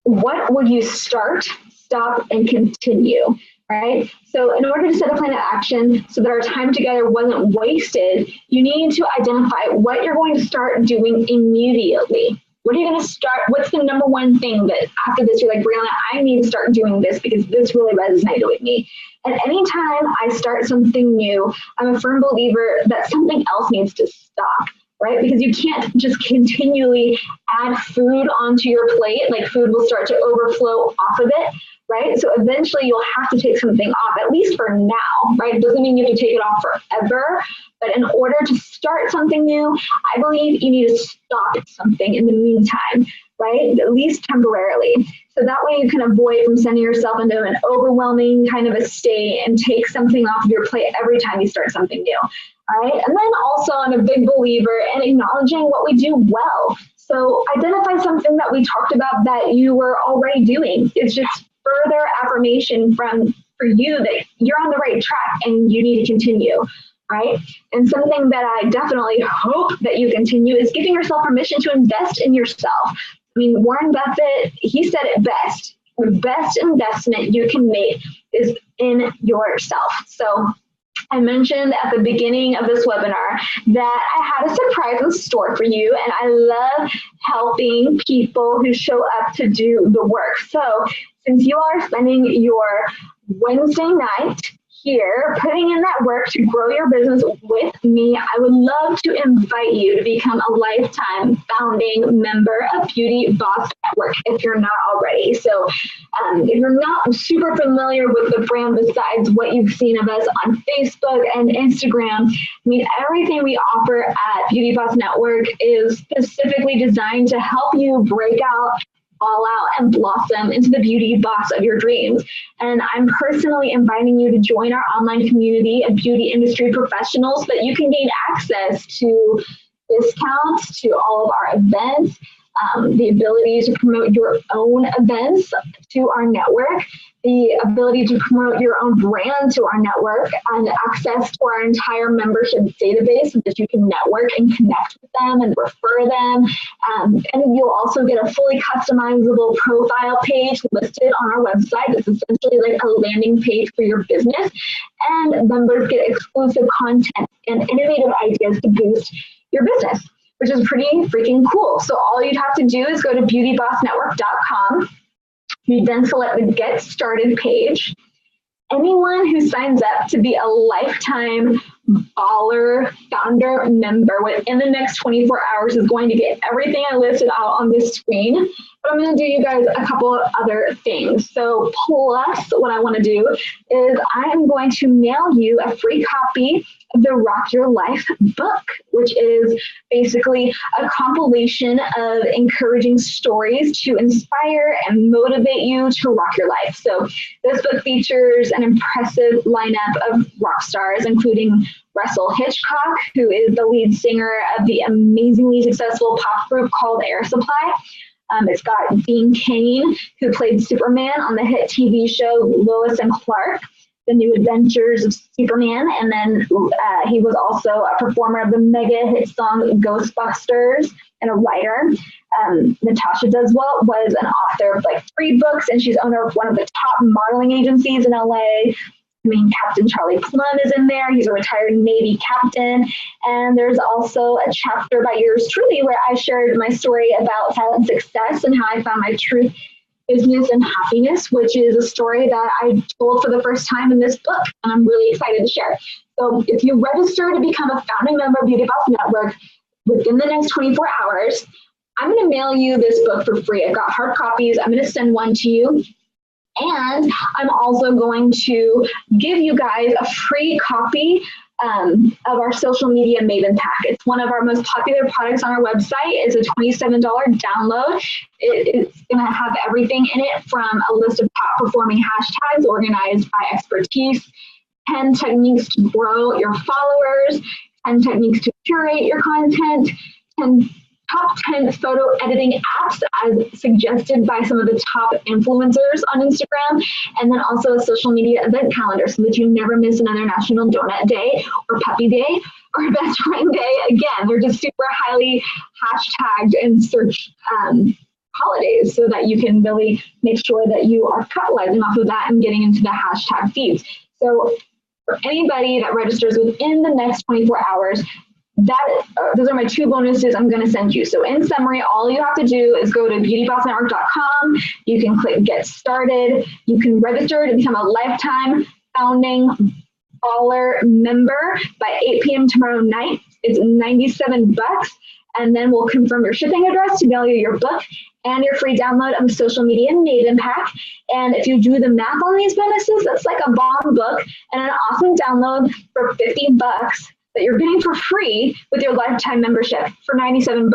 What would you start, stop, and continue? Right? So in order to set a plan of action so that our time together wasn't wasted, you need to identify what you're going to start doing immediately. What are you going to start? What's the number one thing that after this, you're like, Briana, I need to start doing this because this really resonated with me. And anytime I start something new, I'm a firm believer that something else needs to stop, right? Because you can't just continually add food onto your plate. Like food will start to overflow off of it, right? So eventually you'll have to take something off, at least for now, right? It doesn't mean you have to take it off forever, but in order to start something new, I believe you need to stop something in the meantime, right? At least temporarily. So that way you can avoid from sending yourself into an overwhelming kind of a state and take something off of your plate every time you start something new. All right. And then also I'm a big believer in acknowledging what we do well. So identify something that we talked about that you were already doing. It's just further affirmation for you that you're on the right track and you need to continue. Right. And something that I definitely hope that you continue is giving yourself permission to invest in yourself. I mean, Warren Buffett, he said it best. The best investment you can make is in yourself. So I mentioned at the beginning of this webinar that I had a surprise in store for you, and I love helping people who show up to do the work. So since you are spending your Wednesday night here, putting in that work to grow your business with me, I would love to invite you to become a lifetime founding member of Beauty Boss Network if you're not already. So if you're not super familiar with the brand besides what you've seen of us on Facebook and Instagram, I mean, everything we offer at Beauty Boss Network is specifically designed to help you break out, fall out, and blossom into the beauty boss of your dreams. And I'm personally inviting you to join our online community of beauty industry professionals so that you can gain access to discounts to all of our events, the ability to promote your own events to our network, the ability to promote your own brand to our network, and access to our entire membership database so that you can network and connect with them and refer them. And you'll also get a fully customizable profile page listed on our website. It's essentially like a landing page for your business. And members get exclusive content and innovative ideas to boost your business, which is pretty freaking cool. So all you'd have to do is go to beautybossnetwork.com. You then select the Get Started page. Anyone who signs up to be a lifetime Baller Founder member within the next 24 hours is going to get everything I listed out on this screen. But I'm going to do you guys a couple of other things. So plus, what I want to do is I am going to mail you a free copy of the Rock Your Life book, which is basically a compilation of encouraging stories to inspire and motivate you to rock your life. So this book features an impressive lineup of rock stars, including Russell Hitchcock, who is the lead singer of the amazingly successful pop group called Air Supply. It's got Dean Cain, who played Superman on the hit TV show Lois and Clark, The New Adventures of Superman, and then he was also a performer of the mega hit song Ghostbusters and a writer. Natasha Deswell was an author of like 3 books, and she's owner of one of the top modeling agencies in LA. I mean, Captain Charlie Plum is in there. He's a retired Navy captain. And there's also a chapter by yours truly where I shared my story about silent success and how I found my truth, business, and happiness, which is a story that I told for the first time in this book, and I'm really excited to share. So if you register to become a founding member of Beauty Boss Network within the next 24 hours, I'm going to mail you this book for free. I've got hard copies. I'm going to send one to you. And I'm also going to give you guys a free copy of our social media Maven Pack. It's one of our most popular products on our website. It's a $27 download. It's going to have everything in it, from a list of top performing hashtags organized by expertise, 10 techniques to grow your followers, 10 techniques to curate your content, 10 top 10 photo editing apps as suggested by some of the top influencers on Instagram, and then also a social media event calendar so that you never miss another National Donut Day or Puppy Day or Best Friend Day. Again, they're just super highly hashtagged and searched holidays so that you can really make sure that you are capitalizing off of that and getting into the hashtag feeds. So for anybody that registers within the next 24 hours, those are my 2 bonuses I'm going to send you. So in summary, all you have to do is go to beautybossnetwork.com. You can click get started. You can register to become a lifetime founding baller member by 8 p.m. tomorrow night. It's $97. And then we'll confirm your shipping address to mail you your book and your free download of the Social Media Maven Pack. And if you do the math on these bonuses, that's like a bomb book and an awesome download for $50 that you're getting for free with your lifetime membership for $97.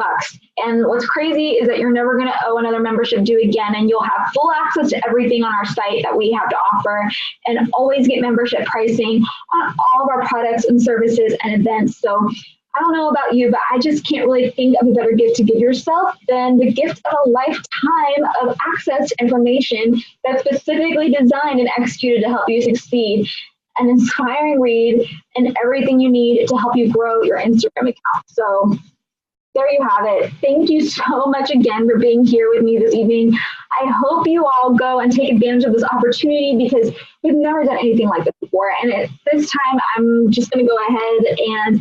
And what's crazy is that you're never going to owe another membership due again, and you'll have full access to everything on our site that we have to offer, and always get membership pricing on all of our products and services and events. So I don't know about you, but I just can't really think of a better gift to give yourself than the gift of a lifetime of access to information that's specifically designed and executed to help you succeed. An inspiring read and everything you need to help you grow your Instagram account. So there you have it. Thank you so much again for being here with me this evening. I hope you all go and take advantage of this opportunity because we've never done anything like this before. And at this time, I'm just going to go ahead and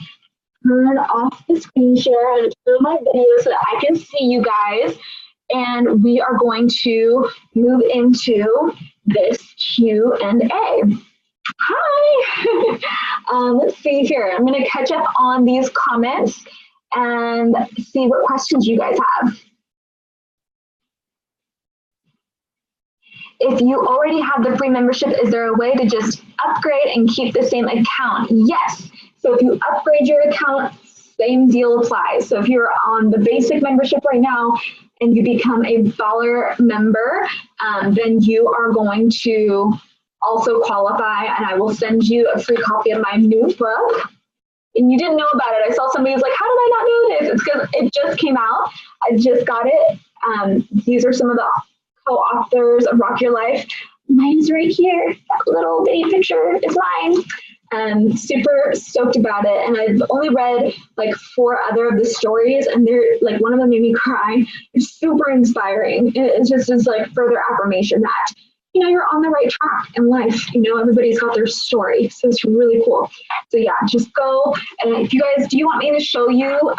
turn off the screen share and turn my video so that I can see you guys. And we are going to move into this Q&A. Hi. Let's see here. I'm going to catch up on these comments and see what questions you guys have. If you already have the free membership, is there a way to just upgrade and keep the same account? Yes. So if you upgrade your account, same deal applies. So if you're on the basic membership right now and you become a baller member, then you are going to also qualify, and I will send you a free copy of my new book. And you didn't know about it. I saw somebody was like, how did I not know this? It's because it just came out. I just got it. These are some of the co-authors of Rock Your Life. Mine's right here. That little bitty picture is mine. I'm super stoked about it. And I've only read like 4 other of the stories, and they're like, one of them made me cry. It's super inspiring. It just is like further affirmation that, you know, you're on the right track in life. You know, everybody's got their story. So it's really cool. So yeah, just go. And if you guys, do you want me to show you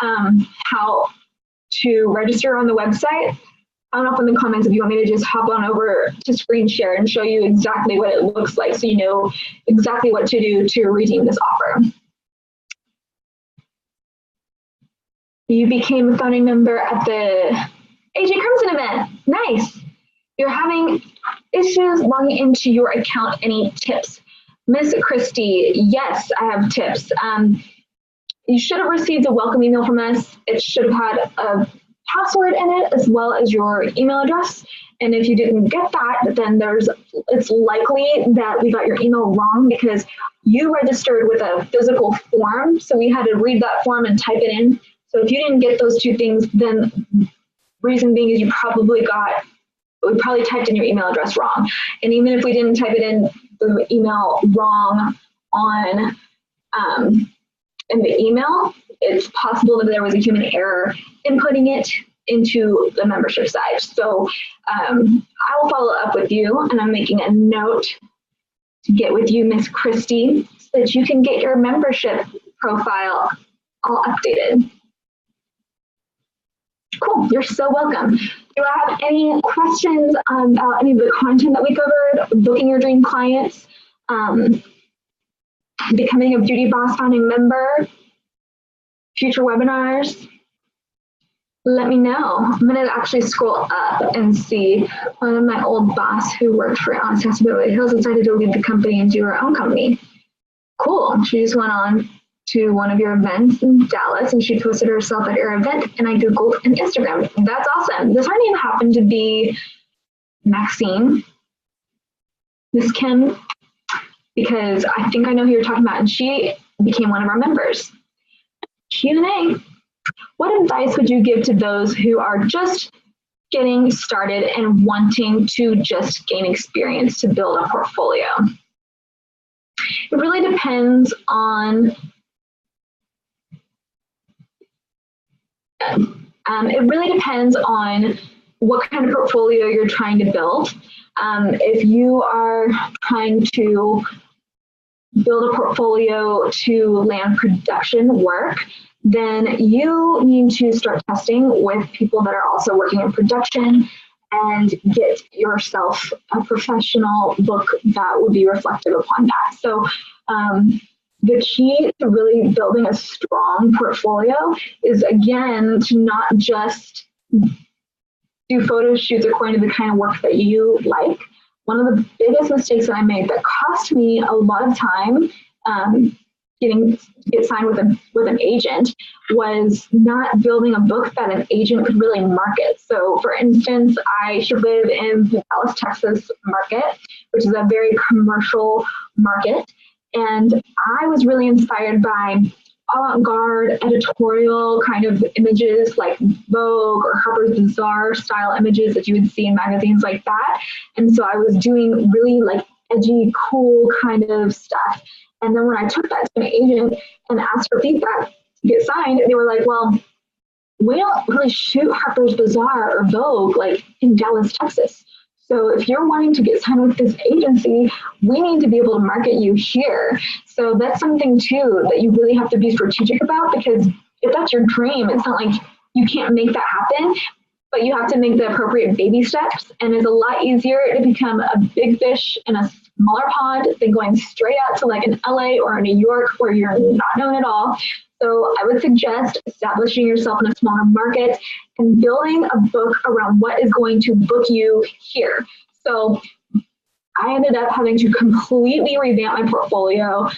how to register on the website? I don't know if in the comments if you want me to just hop on over to screen share and show you exactly what it looks like so you know exactly what to do to redeem this offer. You became a founding member at the AJ Crimson event. Nice. You're having issues logging into your account. Any tips? Miss Christie, yes, I have tips. You should have received a welcome email from us. It should have had a password in it as well as your email address. And if you didn't get that, then it's likely that we got your email wrong because you registered with a physical form. So we had to read that form and type it in. So if you didn't get those 2 things, then reason being is we probably typed in your email address wrong. And even if we didn't type it in the email wrong on in the email, it's possible that there was a human error inputting it into the membership side. So I will follow up with you, and I'm making a note to get with you, Miss Christie, so that you can get your membership profile all updated. Cool, you're so welcome. Do I have any questions about any of the content that we covered, booking your dream clients, becoming a Beauty Boss founding member, future webinars? Let me know. I'm going to actually scroll up and see one of my old boss who worked for Honest Accessibility Hills decided to leave the company and do her own company. Cool. She just went on to one of your events in Dallas and she posted herself at your event, and I Googled and Instagram. That's awesome. Does her name happen to be Maxine? Miss Kim? Because I think I know who you're talking about, and she became one of our members. Q&A. What advice would you give to those who are just getting started and wanting to just gain experience to build a portfolio? It really depends on what kind of portfolio you're trying to build. If you are trying to build a portfolio to land production work, then you need to start testing with people that are also working in production and get yourself a professional book that would be reflective upon that. So the key to really building a strong portfolio is, again, to not just do photo shoots according to the kind of work that you like. One of the biggest mistakes that I made that cost me a lot of time get signed with an agent was not building a book that an agent could really market. So for instance, I should live in the Dallas, Texas market, which is a very commercial market. And I was really inspired by avant-garde editorial kind of images like Vogue or Harper's Bazaar style images that you would see in magazines like that. And so I was doing really like edgy, cool kind of stuff. And then when I took that to an agent and asked for feedback to get signed, they were like, well, we don't really shoot Harper's Bazaar or Vogue like in Dallas, Texas. So if you're wanting to get signed with this agency, we need to be able to market you here. So that's something too that you really have to be strategic about, because if that's your dream, it's not like you can't make that happen, but you have to make the appropriate baby steps. And it's a lot easier to become a big fish in a smaller pond than going straight out to like an LA or a New York where you're not known at all. So I would suggest establishing yourself in a smaller market and building a book around what is going to book you here. So I ended up having to completely revamp my portfolio,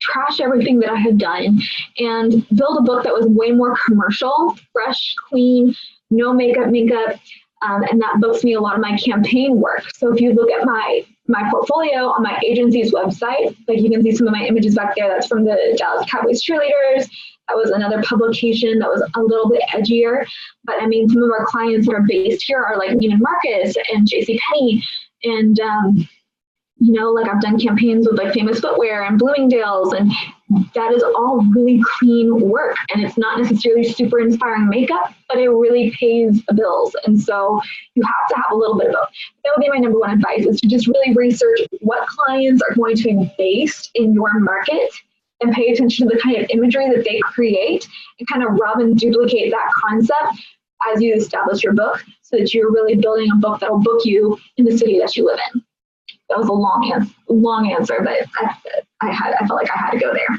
trash everything that I had done, and build a book that was way more commercial, fresh, clean, no makeup, and that books me a lot of my campaign work. So if you look at my portfolio on my agency's website, like you can see some of my images back there. That's from the Dallas Cowboys cheerleaders. That was another publication that was a little bit edgier. But I mean, some of our clients that are based here are like Neiman Marcus and JCPenney. And, like I've done campaigns with like Famous Footwear and Bloomingdale's, and that is all really clean work. And it's not necessarily super inspiring makeup, but it really pays the bills. And so you have to have a little bit of both. That would be my number one advice, is to just really research what clients are going to be based in your market and pay attention to the kind of imagery that they create and kind of rub and duplicate that concept as you establish your book, so that you're really building a book that will book you in the city that you live in. That was a long answer, but I felt like I had to go there.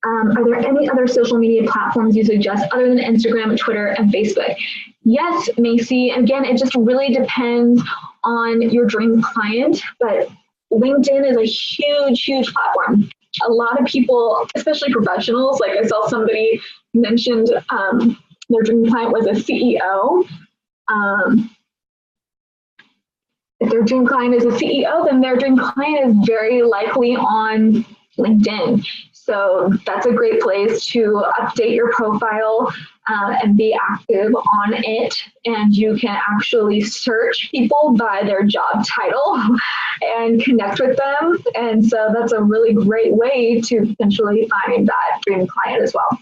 Are there any other social media platforms you suggest other than Instagram, Twitter, and Facebook? Yes, Macy. Again, it just really depends on your dream client, but LinkedIn is a huge, huge platform. A lot of people, especially professionals, like I saw somebody mentioned their dream client was a CEO. If their dream client is a CEO, then their dream client is very likely on LinkedIn. So that's a great place to update your profile and be active on it. And you can actually search people by their job title and connect with them. And so that's a really great way to potentially find that dream client as well.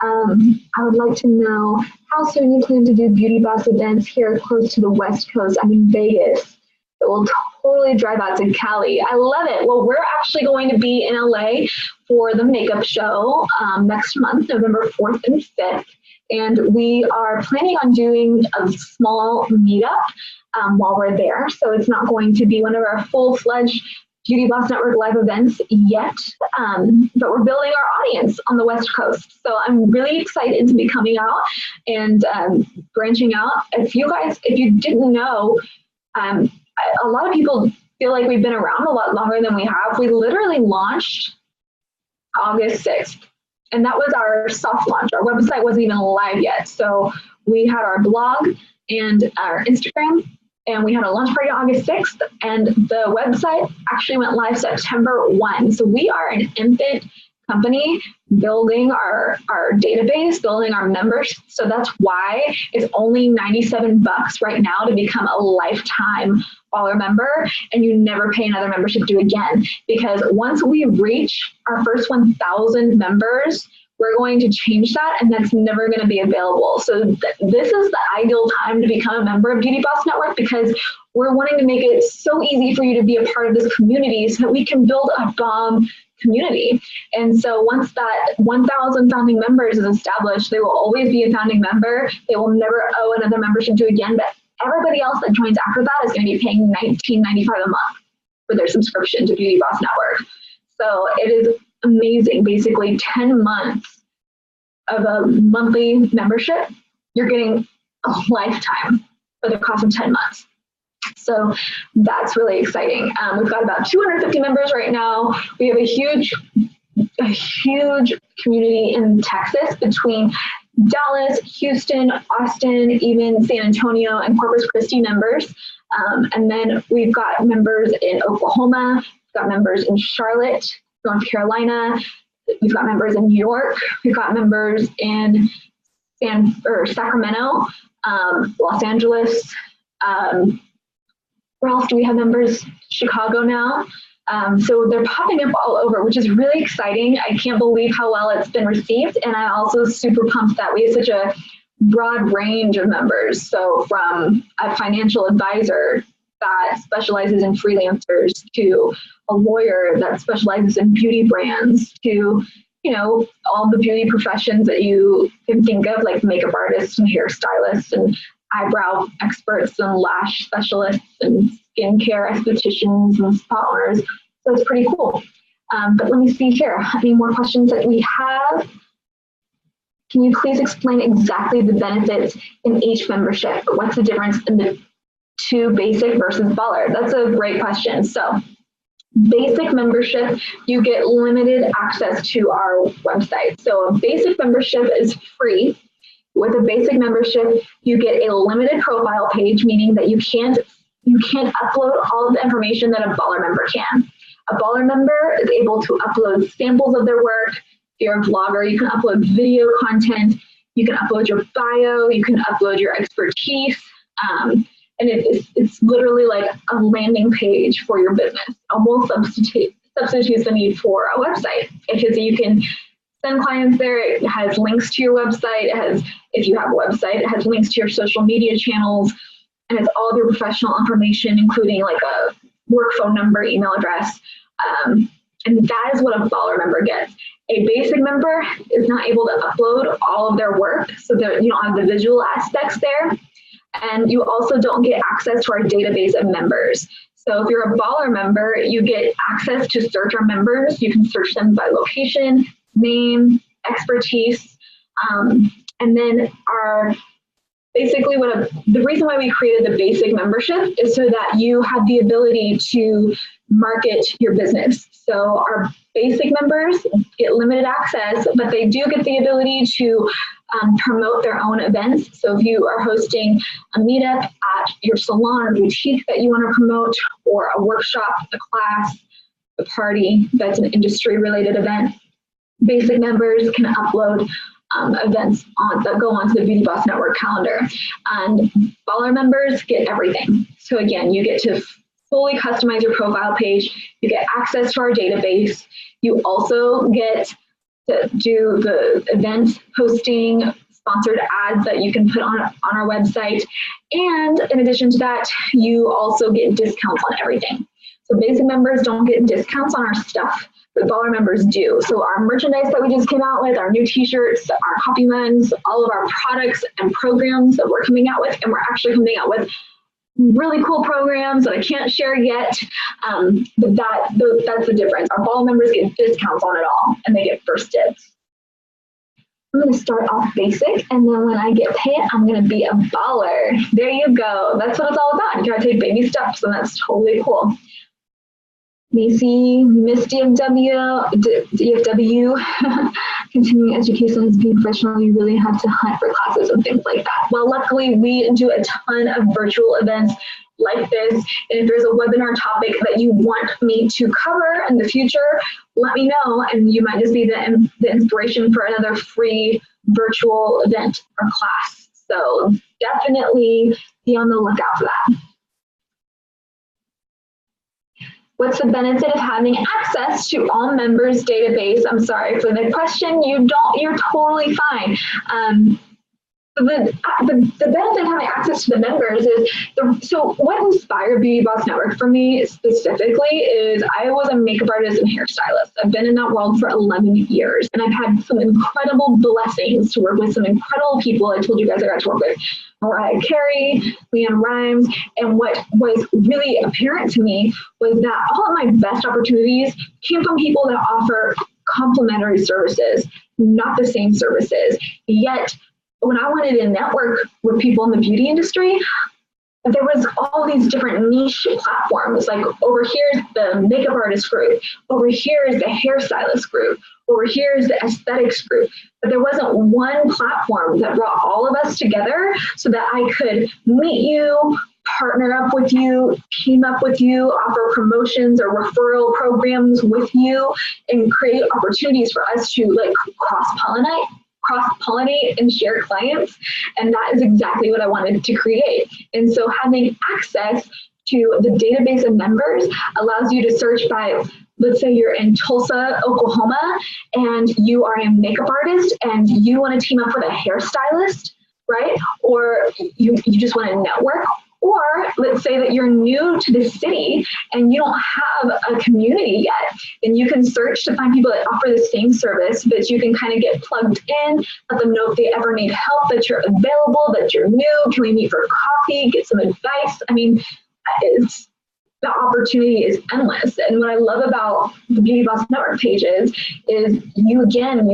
I would like to know how soon you plan to do Beauty Boss events here close to the West Coast. I'm in Vegas. It will totally drive out to Cali. I love it. Well, we're actually going to be in LA for the makeup show next month, November 4th and 5th. And we are planning on doing a small meetup while we're there. So it's not going to be one of our full-fledged Beauty Boss Network live events yet, but we're building our audience on the West Coast. So I'm really excited to be coming out and branching out. If you didn't know, a lot of people feel like we've been around a lot longer than we have. We literally launched August 6th, and that was our soft launch. Our website wasn't even live yet. So we had our blog and our Instagram, and we had a launch party on August 6th, and the website actually went live September 1. So we are an infant company building our database, building our members. So that's why it's only $97 right now to become a lifetime baller member, and you never pay another membership due again. Because once we reach our first 1,000 members, we're going to change that, and that's never going to be available. So this is the ideal time to become a member of Beauty Boss Network, because we're wanting to make it so easy for you to be a part of this community so that we can build a bomb community. And so once that 1,000 founding members is established, they will always be a founding member. They will never owe another membership due again, but everybody else that joins after that is going to be paying $19.95 a month for their subscription to Beauty Boss Network. So it is amazing. Basically 10 months of a monthly membership, you're getting a lifetime for the cost of 10 months. So that's really exciting. We've got about 250 members right now. We have a huge community in Texas between Dallas, Houston, Austin, even San Antonio, and Corpus Christi members. And then we've got members in Oklahoma, we've got members in Charlotte, North Carolina, we've got members in New York, we've got members in Sacramento, Los Angeles. Where else do we have members? Chicago now. So they're popping up all over, which is really exciting. I can't believe how well it's been received. And I'm also super pumped that we have such a broad range of members. So from a financial advisor that specializes in freelancers, to a lawyer that specializes in beauty brands, to, you know, all the beauty professions that you can think of, like makeup artists and hairstylists and eyebrow experts and lash specialists and skincare estheticians and spa owners. So it's pretty cool. But let me see here. Any more questions that we have? Can you please explain exactly the benefits in each membership? What's the difference in the two basic versus baller? That's a great question. So basic membership, you get limited access to our website. So a basic membership is free. With a basic membership, you get a limited profile page, meaning that you can't upload all of the information that a baller member can. A baller member is able to upload samples of their work. If you're a vlogger, you can upload video content, you can upload your bio, you can upload your expertise, and it's literally like a landing page for your business. Almost substitutes the need for a website, because you can send clients there. It has links to your website. It has, if you have a website, it has links to your social media channels, and it's all of your professional information, including like a work phone number, email address. And that is what a baller member gets. A basic member is not able to upload all of their work, so that you don't have the visual aspects there. And you also don't get access to our database of members. So if you're a baller member, you get access to search our members. You can search them by location, name, expertise, and then the reason why we created the basic membership is so that you have the ability to market your business. So our basic members get limited access, but they do get the ability to promote their own events. So if you are hosting a meetup at your salon or boutique that you want to promote, or a workshop, a class, a party that's an industry-related event, basic members can upload events that go onto the Beauty Boss Network calendar. And baller members get everything. So again, you get to fully customize your profile page. You get access to our database. You also get to do the event hosting, sponsored ads that you can put on our website. And in addition to that, you also get discounts on everything. So basic members don't get discounts on our stuff, but baller members do. So our merchandise that we just came out with, our new t-shirts, our copy mugs, all of our products and programs that we're coming out with, and we're actually coming out with really cool programs that I can't share yet, but that's the difference. Our baller members get discounts on it all, and they get first dibs. I'm going to start off basic, and then when I get paid, I'm going to be a baller. There you go. That's what it's all about. You got to take baby steps, and that's totally cool. Macy, Miss DFW, continuing education is being professional, you really have to hunt for classes and things like that. Well, luckily we do a ton of virtual events like this. And if there's a webinar topic that you want me to cover in the future, let me know, and you might just be the inspiration for another free virtual event or class. So definitely be on the lookout for that. What's the benefit of having access to all members' database? I'm sorry for the question. You're totally fine. The benefit of having access to the members is, so what inspired Beauty Boss Network for me specifically is I was a makeup artist and hairstylist. I've been in that world for 11 years, and I've had some incredible blessings to work with some incredible people. I told you guys I got to work with Mariah Carey, Leanne Rimes, and what was really apparent to me was that all of my best opportunities came from people that offer complementary services, not the same services. Yet, when I wanted to network with people in the beauty industry, there was all these different niche platforms. Like over here's the makeup artist group, over here is the hairstylist group, over here is the aesthetics group. But there wasn't one platform that brought all of us together so that I could meet you, partner up with you, team up with you, offer promotions or referral programs with you, and create opportunities for us to like cross-pollinate and share clients. And that is exactly what I wanted to create. And so having access to the database of members allows you to search by, let's say you're in Tulsa, Oklahoma, and you are a makeup artist and you want to team up with a hairstylist, right? Or you just want to network. Or let's say that you're new to the city and you don't have a community yet, and you can search to find people that offer the same service, but you can kind of get plugged in, let them know if they ever need help, that you're available, that you're new, can we meet for coffee, get some advice? I mean, the opportunity is endless. And what I love about the Beauty Boss Network pages is you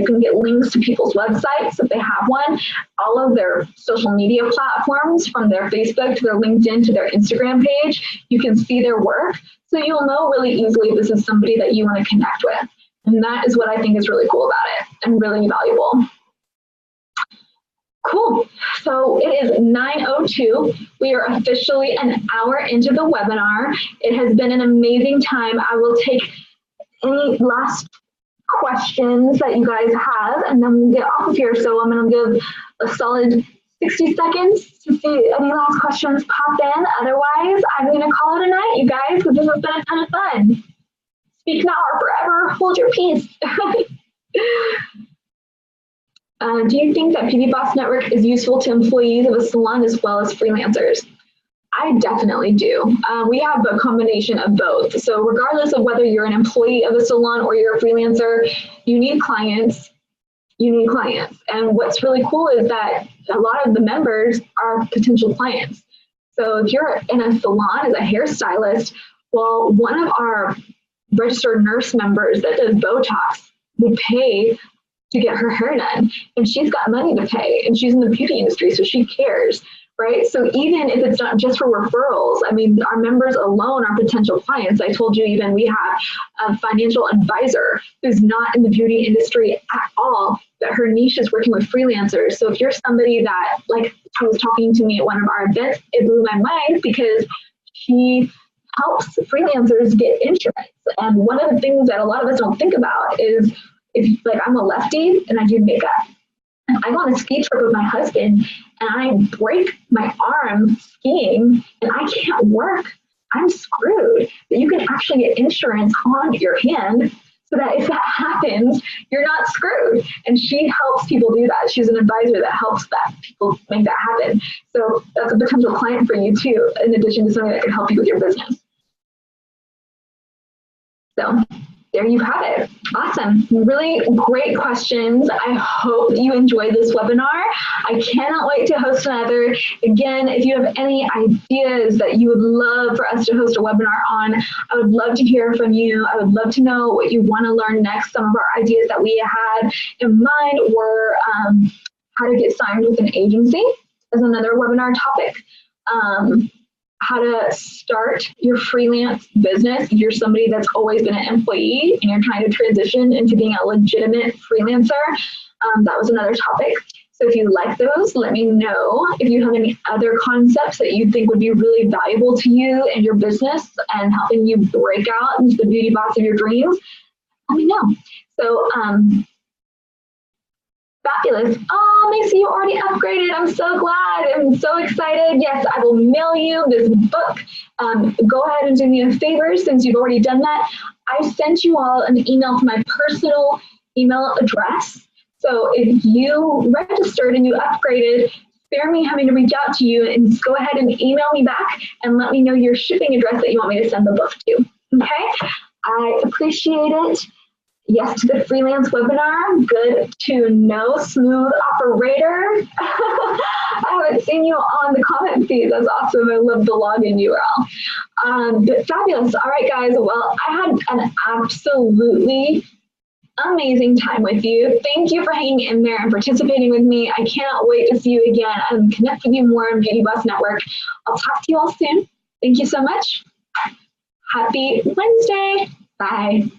can get links to people's websites if they have one, all of their social media platforms, from their Facebook to their LinkedIn to their Instagram page. You can see their work. So you'll know really easily if this is somebody that you want to connect with. And that is what I think is really cool about it and really valuable. Cool. So it is 9:02. We are officially an hour into the webinar. It has been an amazing time. I will take any last questions that you guys have, and then we'll get off of here. So I'm going to give a solid 60 seconds to see any last questions pop in. Otherwise, I'm going to call it a night, you guys, because this has been a ton of fun. Speak now or forever hold your peace. Do you think that Beauty Boss Network is useful to employees of a salon as well as freelancers? I definitely do. We have a combination of both. So regardless of whether you're an employee of a salon or you're a freelancer, you need clients. And what's really cool is that a lot of the members are potential clients. So if you're in a salon as a hairstylist, well, one of our registered nurse members that does Botox would pay to get her hair done, and she's got money to pay, and she's in the beauty industry, so she cares, right? So even if it's not just for referrals, I mean, our members alone are potential clients. I told you even we have a financial advisor who's not in the beauty industry at all, that her niche is working with freelancers. So if you're somebody that, like, I was talking to me at one of our events, it blew my mind because she helps freelancers get insurance. And one of the things that a lot of us don't think about is, if, like, I'm a lefty and I do makeup, and I go on a ski trip with my husband and I break my arm skiing and I can't work, I'm screwed. But you can actually get insurance on your hand so that if that happens, you're not screwed. And she helps people do that. She's an advisor that helps people make that happen. So that's a potential client for you too, in addition to somebody that can help you with your business. So there you have it. Awesome. Really great questions. I hope you enjoyed this webinar. I cannot wait to host another. Again, if you have any ideas that you would love for us to host a webinar on, I would love to hear from you. I would love to know what you want to learn next. Some of our ideas that we had in mind were how to get signed with an agency as another webinar topic. how to start your freelance business. You're somebody that's always been an employee and you're trying to transition into being a legitimate freelancer. That was another topic. So if you like those, let me know. If you have any other concepts that you think would be really valuable to you and your business and helping you break out into the beauty boss of your dreams, let me know. So fabulous. Oh, Macy, you already upgraded. I'm so glad. I'm so excited. Yes, I will mail you this book. Go ahead and do me a favor since you've already done that. I sent you all an email to my personal email address. So if you registered and you upgraded, spare me having to reach out to you and just go ahead and email me back and let me know your shipping address that you want me to send the book to. Okay? I appreciate it. Yes to the freelance webinar. Good to know. Smooth operator. I haven't seen you on the comment feed. That's awesome. I love the login URL. But fabulous. All right, guys. Well, I had an absolutely amazing time with you. Thank you for hanging in there and participating with me. I cannot wait to see you again and connect with you more on Beauty Boss Network. I'll talk to you all soon. Thank you so much. Happy Wednesday. Bye.